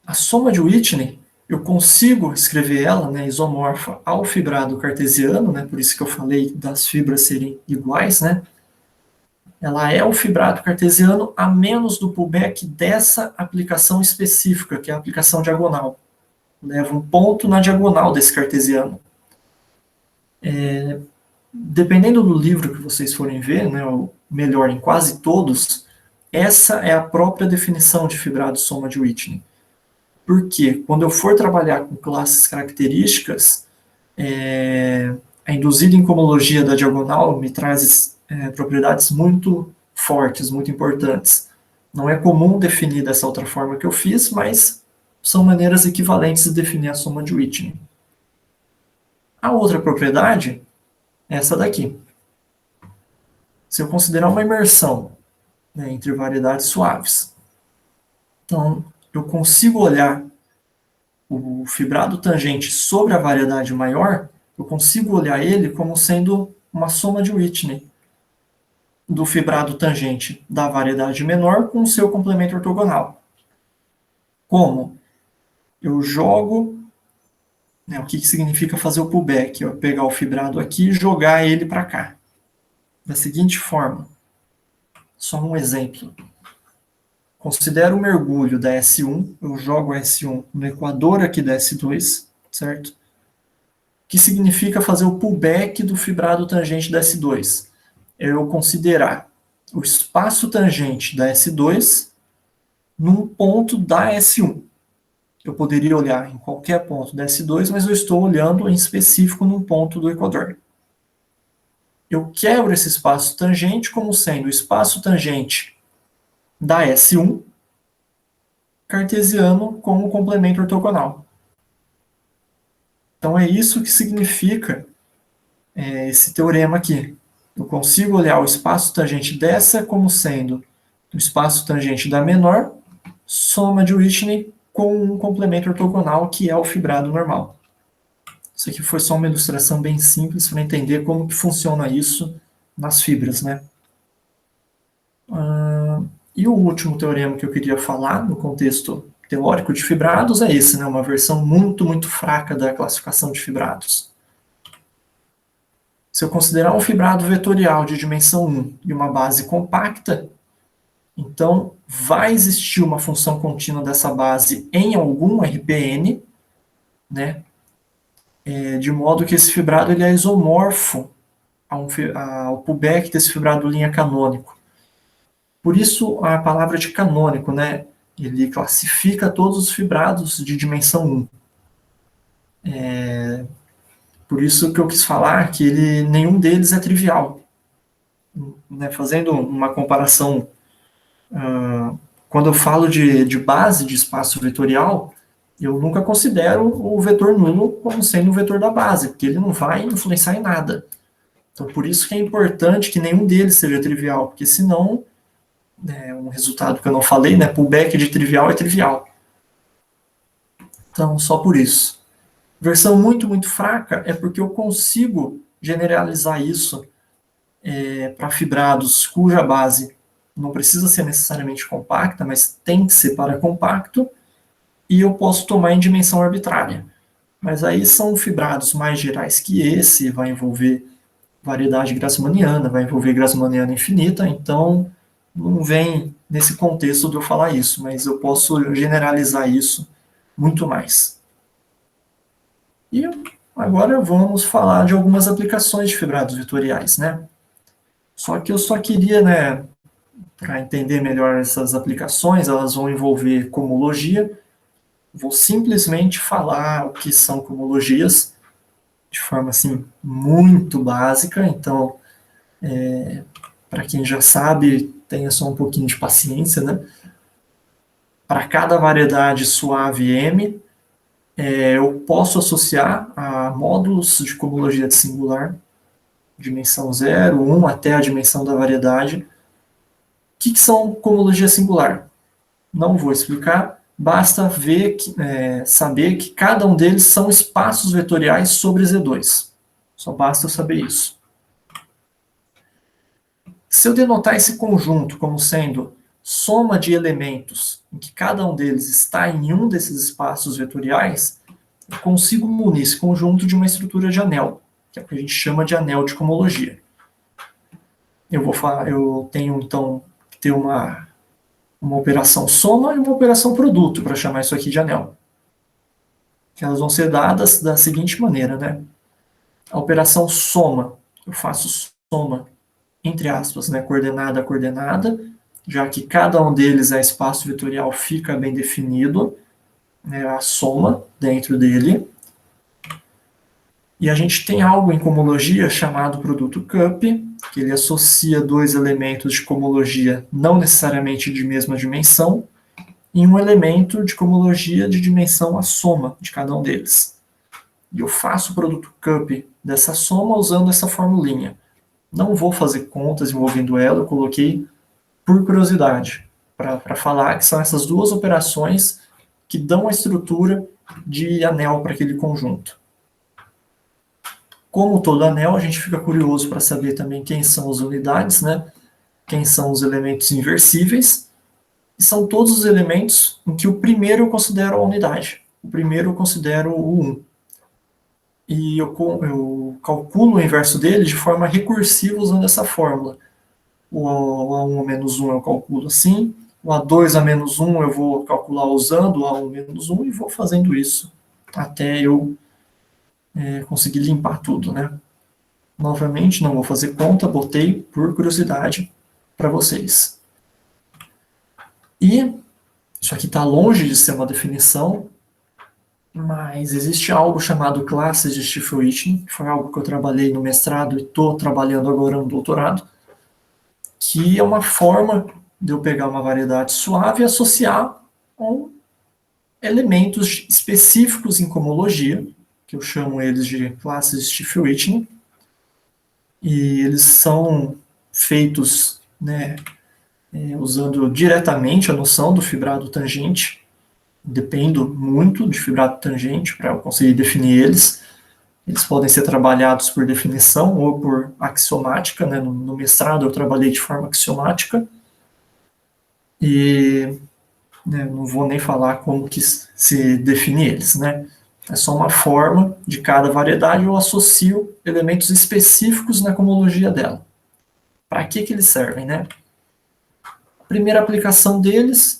A soma de Whitney eu consigo escrever ela, né, isomorfa ao fibrado cartesiano, né, por isso que eu falei das fibras serem iguais, né, ela é o fibrado cartesiano a menos do pullback dessa aplicação específica, que é a aplicação diagonal. Leva um ponto na diagonal desse cartesiano. Dependendo do livro que vocês forem ver, né, ou melhor, em quase todos, essa é a própria definição de fibrado soma de Whitney. Porque quando eu for trabalhar com classes características, a induzida incomologia da diagonal me traz propriedades muito fortes, muito importantes. Não é comum definir dessa outra forma que eu fiz, mas são maneiras equivalentes de definir a soma de Whitney. A outra propriedade é essa daqui. Se eu considerar uma imersão, né, entre variedades suaves, então eu consigo olhar o fibrado tangente sobre a variedade maior, eu consigo olhar ele como sendo uma soma de Whitney do fibrado tangente da variedade menor com o seu complemento ortogonal. Como? Eu jogo, né, o que significa fazer o pullback? Eu pegar o fibrado aqui e jogar ele para cá. Da seguinte forma, só um exemplo. Considero o mergulho da S1, eu jogo a S1 no equador aqui da S2, certo? Que significa fazer o pullback do fibrado tangente da S2. É eu considerar o espaço tangente da S2 num ponto da S1. Eu poderia olhar em qualquer ponto da S2, mas eu estou olhando em específico num ponto do equador. Eu quebro esse espaço tangente como sendo o espaço tangente da S1 cartesiano como complemento ortogonal. Então é isso que significa esse teorema aqui. Eu consigo olhar o espaço tangente dessa como sendo o espaço tangente da menor, soma de Whitney com um complemento ortogonal que é o fibrado normal. Isso aqui foi só uma ilustração bem simples para entender como que funciona isso nas fibras, né? E o último teorema que eu queria falar no contexto teórico de fibrados é esse, né? Uma versão muito, muito fraca da classificação de fibrados. Se eu considerar um fibrado vetorial de dimensão 1 e uma base compacta, então vai existir uma função contínua dessa base em algum RPN, né? De modo que esse fibrado ele é isomorfo ao pullback desse fibrado linha canônico. Por isso a palavra de canônico, né? Ele classifica todos os fibrados de dimensão 1. Por isso que eu quis falar que nenhum deles é trivial. Né? Fazendo uma comparação, quando eu falo de base de espaço vetorial, eu nunca considero o vetor nulo como sendo o vetor da base, porque ele não vai influenciar em nada. Então, por isso que é importante que nenhum deles seja trivial, porque senão, um resultado que eu não falei, né, pullback de trivial é trivial. Então, só por isso. Versão muito, muito fraca é porque eu consigo generalizar isso para fibrados cuja base não precisa ser necessariamente compacta, mas tem que ser para compacto, e eu posso tomar em dimensão arbitrária. Mas aí são fibrados mais gerais que esse, vai envolver variedade grassmanniana, vai envolver grassmanniana infinita, então não vem nesse contexto de eu falar isso, mas eu posso generalizar isso muito mais. E agora vamos falar de algumas aplicações de fibrados vetoriais, né? Só que eu só queria, né, para entender melhor essas aplicações, elas vão envolver comologia. Vou simplesmente falar o que são comologias, de forma assim muito básica. Então, para quem já sabe, tenha só um pouquinho de paciência, né? Para cada variedade suave M, eu posso associar a módulos de comologia de singular, dimensão 0, 1, até a dimensão da variedade. O que são comologia singular? Não vou explicar, basta saber que cada um deles são espaços vetoriais sobre Z2. Só basta eu saber isso. Se eu denotar esse conjunto como sendo soma de elementos, em que cada um deles está em um desses espaços vetoriais, eu consigo munir esse conjunto de uma estrutura de anel, que é o que a gente chama de anel de cohomologia. Eu tenho, então, que ter uma operação soma e uma operação produto, para chamar isso aqui de anel. Que elas vão ser dadas da seguinte maneira, né? A operação soma, eu faço soma, entre aspas, né, coordenada a coordenada, já que cada um deles é espaço vetorial, fica bem definido, né, a soma dentro dele. E a gente tem algo em cohomologia chamado produto cup, que ele associa dois elementos de cohomologia não necessariamente de mesma dimensão, e um elemento de cohomologia de dimensão a soma de cada um deles. E eu faço o produto cup dessa soma usando essa formulinha. Não vou fazer contas envolvendo ela, eu coloquei por curiosidade, para falar que são essas duas operações que dão a estrutura de anel para aquele conjunto. Como todo anel, a gente fica curioso para saber também quem são as unidades, né? Quem são os elementos inversíveis, e são todos os elementos em que o primeiro eu considero a unidade, o primeiro eu considero o 1. E eu calculo o inverso dele de forma recursiva usando essa fórmula. O A1 a menos 1 eu calculo assim, o A2 a menos 1 eu vou calcular usando o A1 menos 1 e vou fazendo isso até eu conseguir limpar tudo, né? Novamente, não vou fazer conta, botei por curiosidade para vocês. E isso aqui está longe de ser uma definição, mas existe algo chamado classes de Stiefel-Whitney, que foi algo que eu trabalhei no mestrado e estou trabalhando agora no doutorado, que é uma forma de eu pegar uma variedade suave e associar com elementos específicos em cohomologia, que eu chamo eles de classes Stiefel-Whitney, e eles são feitos, né, usando diretamente a noção do fibrado tangente. Dependo muito de fibrado tangente para eu conseguir definir eles. Eles podem ser trabalhados por definição ou por axiomática, né? No mestrado eu trabalhei de forma axiomática, e né, não vou nem falar como que se define eles, né? É só uma forma de cada variedade, eu associo elementos específicos na cohomologia dela. Para que eles servem, né? A primeira aplicação deles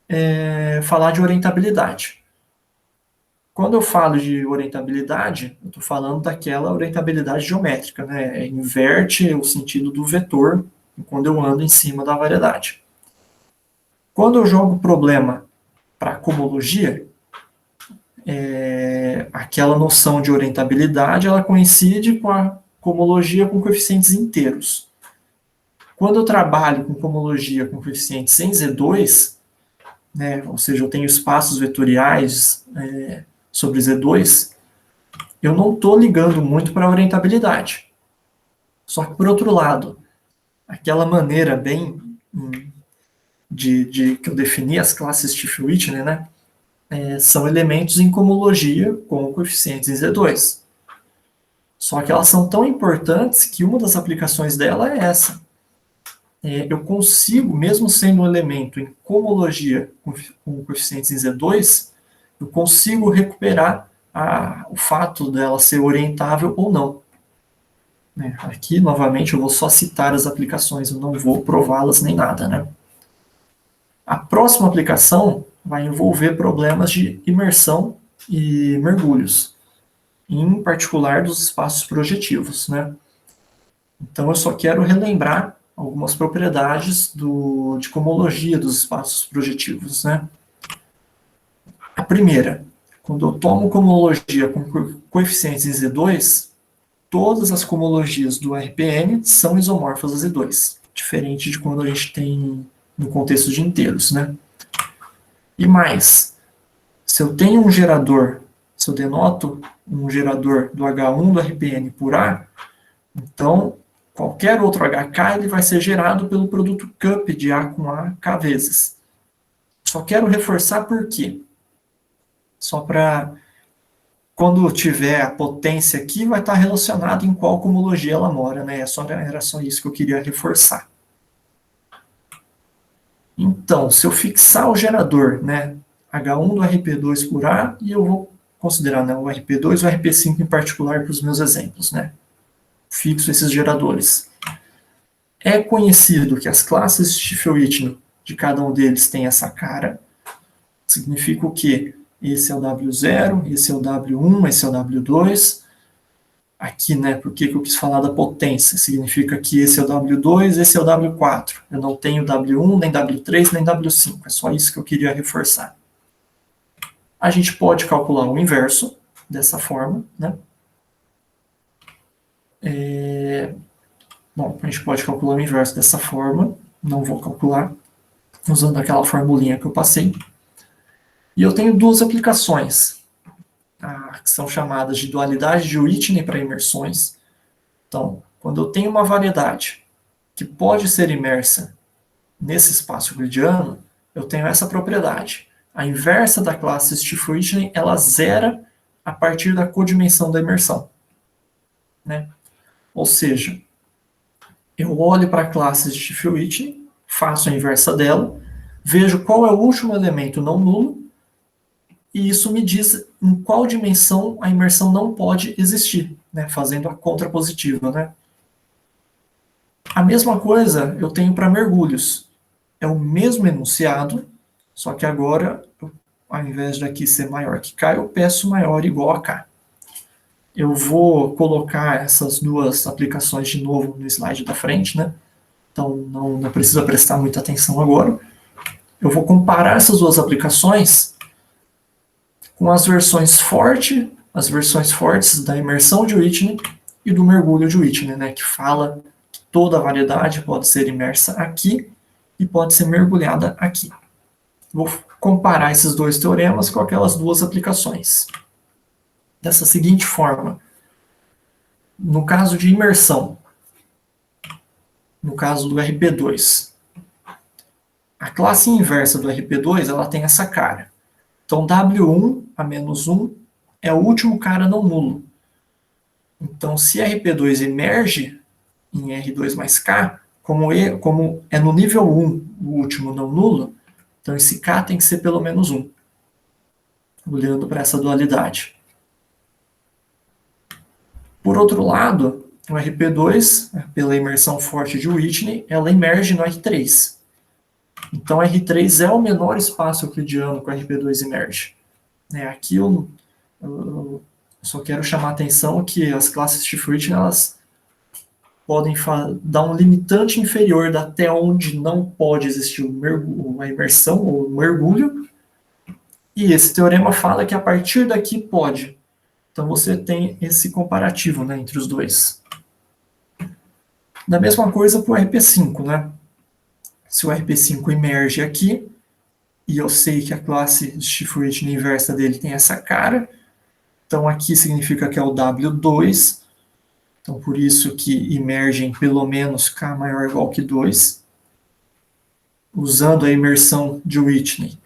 é falar de orientabilidade. Quando eu falo de orientabilidade, eu estou falando daquela orientabilidade geométrica, né? Inverte o sentido do vetor quando eu ando em cima da variedade. Quando eu jogo o problema para a cohomologia, aquela noção de orientabilidade ela coincide com a cohomologia com coeficientes inteiros. Quando eu trabalho com cohomologia com coeficientes em Z2, né, ou seja, eu tenho espaços vetoriais sobre Z2, eu não estou ligando muito para a orientabilidade. Só que, por outro lado, aquela maneira bem que eu defini as classes Stiefel-Whitney, né, são elementos em cohomologia com coeficientes em Z2. Só que elas são tão importantes que uma das aplicações dela é essa. Eu consigo, mesmo sendo um elemento em cohomologia com coeficientes em Z2, eu consigo recuperar o fato dela ser orientável ou não. Aqui, novamente, eu vou só citar as aplicações, eu não vou prová-las nem nada, né? A próxima aplicação vai envolver problemas de imersão e mergulhos, em particular dos espaços projetivos, né? Então, eu só quero relembrar algumas propriedades de cohomologia dos espaços projetivos, né? A primeira, quando eu tomo cohomologia com coeficientes em Z2, todas as cohomologias do RPN são isomorfas a Z2, diferente de quando a gente tem no contexto de inteiros, né? E mais, se eu tenho um gerador, se eu denoto um gerador do H1 do RPN por A, então qualquer outro HK ele vai ser gerado pelo produto cup de A com A K vezes. Só quero reforçar por quê. Só para, quando tiver a potência aqui, vai estar relacionado em qual cohomologia ela mora, né? Era só isso que eu queria reforçar. Então, se eu fixar o gerador, né, H1 do RP2 por A, e eu vou considerar, né, o RP2 e o RP5 em particular para os meus exemplos, né? Fixo esses geradores. É conhecido que as classes Stifel-Whitney de cada um deles tem essa cara. Significa o quê? Esse é o W0, esse é o W1, esse é o W2. Aqui, né, por que eu quis falar da potência? Significa que esse é o W2, esse é o W4. Eu não tenho W1, nem W3, nem W5. É só isso que eu queria reforçar. A gente pode calcular o inverso dessa forma, né? Bom, a gente pode calcular o inverso dessa forma. Não vou calcular usando aquela formulinha que eu passei. E eu tenho duas aplicações, que são chamadas de dualidade de Whitney para imersões. Então, quando eu tenho uma variedade que pode ser imersa nesse espaço euclidiano, eu tenho essa propriedade. A inversa da classe Stifel-Whitney, ela zera a partir da codimensão da imersão, né? Ou seja, eu olho para a classe Stifel-Whitney, faço a inversa dela, vejo qual é o último elemento não nulo, e isso me diz em qual dimensão a imersão não pode existir, né? Fazendo a contrapositiva, né? A mesma coisa eu tenho para mergulhos. É o mesmo enunciado, só que agora, ao invés de aqui ser maior que K, eu peço maior igual a K. Eu vou colocar essas duas aplicações de novo no slide da frente, né? Então não precisa prestar muita atenção agora. Eu vou comparar essas duas aplicações com as versões fortes da imersão de Whitney e do mergulho de Whitney, né? Que fala que toda a variedade pode ser imersa aqui e pode ser mergulhada aqui. Vou comparar esses dois teoremas com aquelas duas aplicações. Dessa seguinte forma, no caso de imersão, no caso do RP2, a classe inversa do RP2 ela tem essa cara. Então, W1 a menos 1 é o último cara não nulo. Então, se RP2 emerge em R2 mais K, como é no nível 1 o último não nulo, então esse K tem que ser pelo menos 1, olhando para essa dualidade. Por outro lado, o RP2, pela imersão forte de Whitney, ela emerge no R3. Então, R3 é o menor espaço euclidiano que o RP2 emerge. Aqui eu só quero chamar a atenção que as classes Stifel-Whitney, elas podem dar um limitante inferior até onde não pode existir uma imersão ou um mergulho. E esse teorema fala que a partir daqui pode. Então você tem esse comparativo, né, entre os dois. Da mesma coisa para o RP5, né? Se o RP5 emerge aqui, e eu sei que a classe Stifel-Whitney inversa dele tem essa cara, então aqui significa que é o W2, então por isso que emergem pelo menos K maior ou igual que 2. Usando a imersão de Whitney,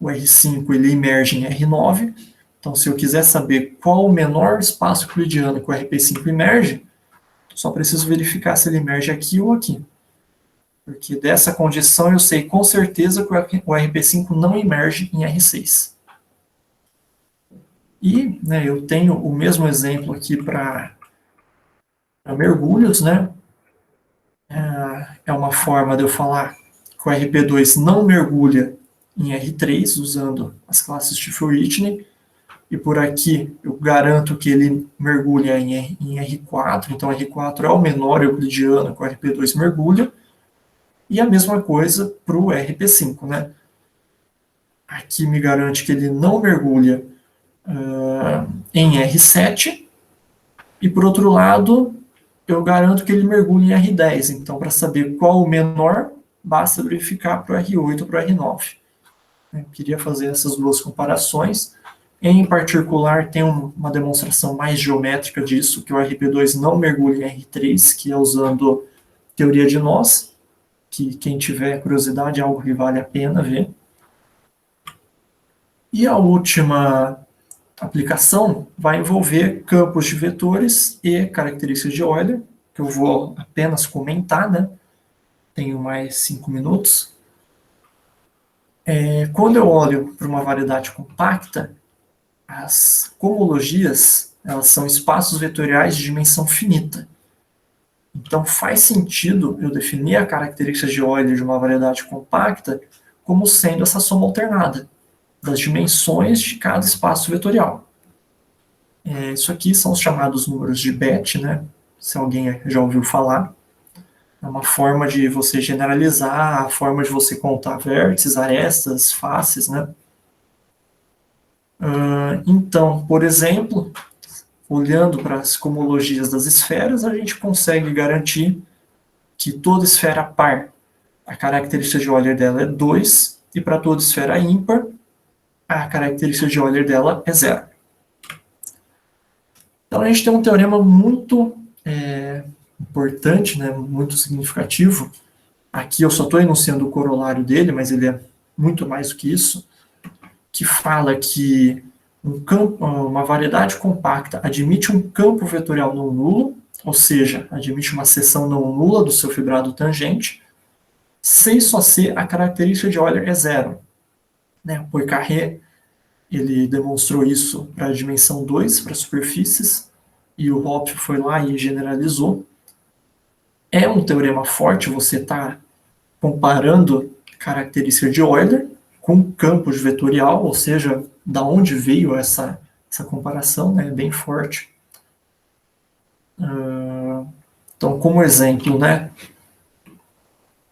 o R5 ele emerge em R9, então se eu quiser saber qual o menor espaço euclidiano que o RP5 emerge, só preciso verificar se ele emerge aqui ou aqui. Porque dessa condição eu sei com certeza que o RP5 não emerge em R6. E eu tenho o mesmo exemplo aqui para mergulhos, né? É uma forma de eu falar que o RP2 não mergulha em R3, usando as classes Stifel-Whitney, e por aqui eu garanto que ele mergulha em R4, então R4 é o menor euclidiano que o RP2 mergulha, e a mesma coisa para o RP5, né? Aqui me garante que ele não mergulha em R7, e por outro lado, eu garanto que ele mergulha em R10. Então, para saber qual o menor, basta verificar para o R8 ou para o R9. Eu queria fazer essas duas comparações. Em particular, tem uma demonstração mais geométrica disso, que o RP2 não mergulha em R3, que é usando teoria de nós, que quem tiver curiosidade é algo que vale a pena ver. E a última aplicação vai envolver campos de vetores e características de Euler, que eu vou apenas comentar, né? Tenho mais 5 minutos. Quando eu olho para uma variedade compacta, as cohomologias, elas são espaços vetoriais de dimensão finita. Então, faz sentido eu definir a característica de Euler de uma variedade compacta como sendo essa soma alternada das dimensões de cada espaço vetorial. Isso aqui são os chamados números de Bethe, né? Se alguém já ouviu falar. É uma forma de você generalizar, a forma de você contar vértices, arestas, faces, né? Então, por exemplo, olhando para as cohomologias das esferas, a gente consegue garantir que toda esfera par, a característica de Euler dela é 2, e para toda esfera ímpar, a característica de Euler dela é 0. Então, a gente tem um teorema muito importante, né, muito significativo. Aqui eu só estou enunciando o corolário dele, mas ele é muito mais do que isso, que fala que uma variedade compacta admite um campo vetorial não nulo, ou seja, admite uma seção não nula do seu fibrado tangente, se e só se a característica de Euler é 0. O Poincaré, ele demonstrou isso para a dimensão 2, para superfícies, e o Hopf foi lá e generalizou. É um teorema forte, você está comparando característica de Euler com campo vetorial, ou seja, da onde veio essa comparação, né? É bem forte. Então, como exemplo, né?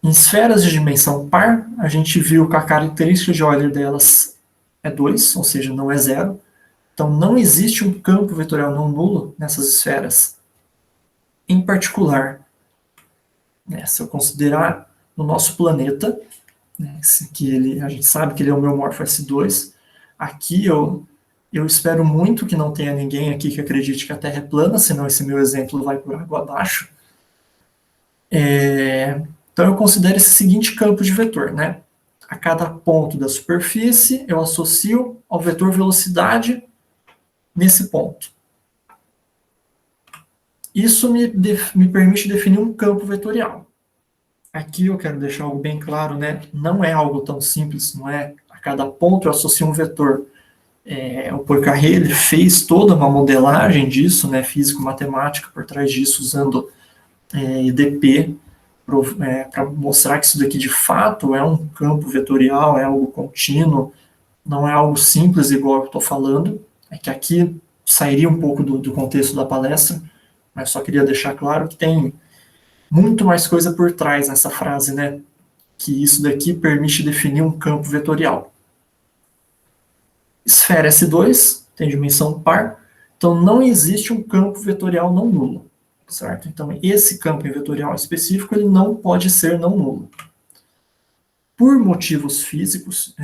Em esferas de dimensão par, a gente viu que a característica de Euler delas é 2, ou seja, não é 0. Então, não existe um campo vetorial não nulo nessas esferas. Em particular, né, se eu considerar no nosso planeta, né, que a gente sabe que ele é homeomorfo S2, aqui eu espero muito que não tenha ninguém aqui que acredite que a Terra é plana, senão esse meu exemplo vai por água abaixo. Então eu considero esse seguinte campo de vetor, né? A cada ponto da superfície eu associo ao vetor velocidade nesse ponto. Isso me permite definir um campo vetorial. Aqui eu quero deixar algo bem claro, né? Não é algo tão simples, não é a cada ponto eu associo um vetor. O Poincaré, ele fez toda uma modelagem disso, né, físico-matemática por trás disso, usando IDP, para mostrar que isso daqui de fato é um campo vetorial, é algo contínuo, não é algo simples igual eu estou falando. É que aqui sairia um pouco do contexto da palestra, mas só queria deixar claro que tem muito mais coisa por trás nessa frase, né? Que isso daqui permite definir um campo vetorial. Esfera S2 tem dimensão par, então não existe um campo vetorial não nulo, certo? Então esse campo vetorial específico ele não pode ser não nulo. Por motivos físicos,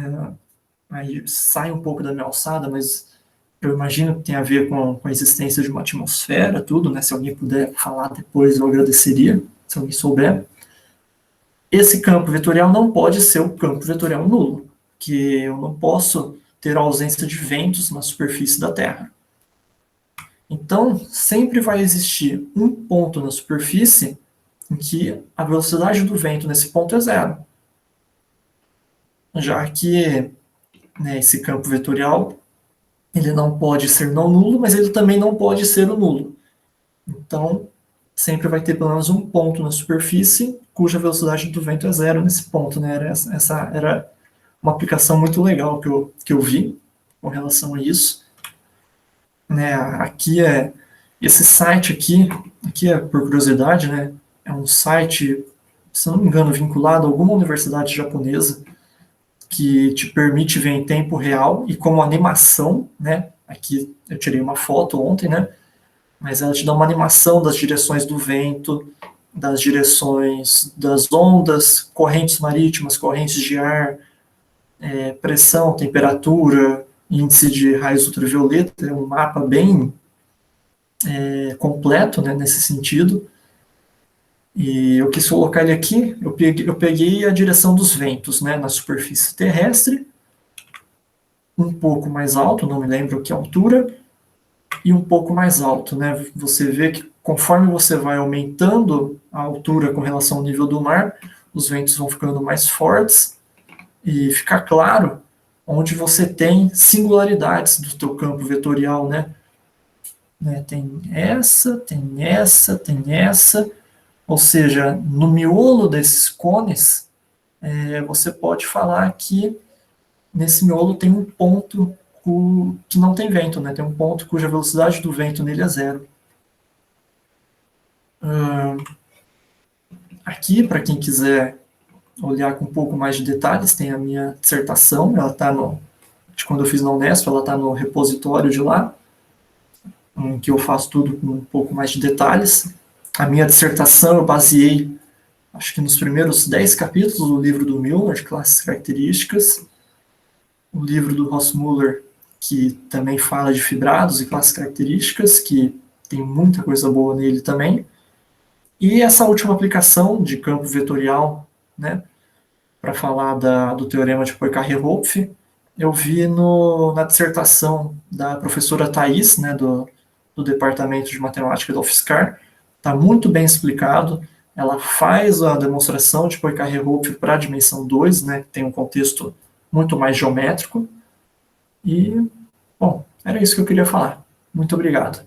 aí sai um pouco da minha alçada, mas eu imagino que tem a ver com a existência de uma atmosfera, tudo, né? Se alguém puder falar depois, eu agradeceria, se alguém souber. Esse campo vetorial não pode ser o campo vetorial nulo, que eu não posso ter a ausência de ventos na superfície da Terra. Então, sempre vai existir um ponto na superfície em que a velocidade do vento nesse ponto é 0. Já que, né, esse campo vetorial ele não pode ser não nulo, mas ele também não pode ser o nulo. Então, sempre vai ter pelo menos um ponto na superfície cuja velocidade do vento é 0 nesse ponto, né? Essa era uma aplicação muito legal que eu vi com relação a isso. Né, aqui esse site aqui é por curiosidade, né? É um site, se não me engano, vinculado a alguma universidade japonesa, que te permite ver em tempo real e como animação, né? Aqui eu tirei uma foto ontem, né? Mas ela te dá uma animação das direções do vento, das direções das ondas, correntes marítimas, correntes de ar, pressão, temperatura, índice de raios ultravioleta. É um mapa bem completo, né, nesse sentido. E eu quis colocar ele aqui, eu peguei a direção dos ventos, né, na superfície terrestre, um pouco mais alto, não me lembro que altura, e um pouco mais alto, né? Você vê que conforme você vai aumentando a altura com relação ao nível do mar, os ventos vão ficando mais fortes, e fica claro onde você tem singularidades do teu campo vetorial, né? Tem essa, tem essa, tem essa, ou seja, no miolo desses cones, você pode falar que nesse miolo tem um ponto que não tem vento, né? Tem um ponto cuja velocidade do vento nele é zero. Aqui, para quem quiser olhar com um pouco mais de detalhes, tem a minha dissertação, ela está de quando eu fiz na Unesp, ela está no repositório de lá, em que eu faço tudo com um pouco mais de detalhes. A minha dissertação eu baseei, acho que nos primeiros 10 capítulos do livro do Müller, de classes características, o livro do Rossmuller, que também fala de fibrados e classes características, que tem muita coisa boa nele também, e essa última aplicação de campo vetorial, né, para falar do teorema de Poincaré-Hopf, eu vi na dissertação da professora Thais, né, do Departamento de Matemática da UFSCar. Está muito bem explicado. Ela faz a demonstração de Poincaré-Hopf para a dimensão 2, né, que tem um contexto muito mais geométrico. E, bom, era isso que eu queria falar. Muito obrigado.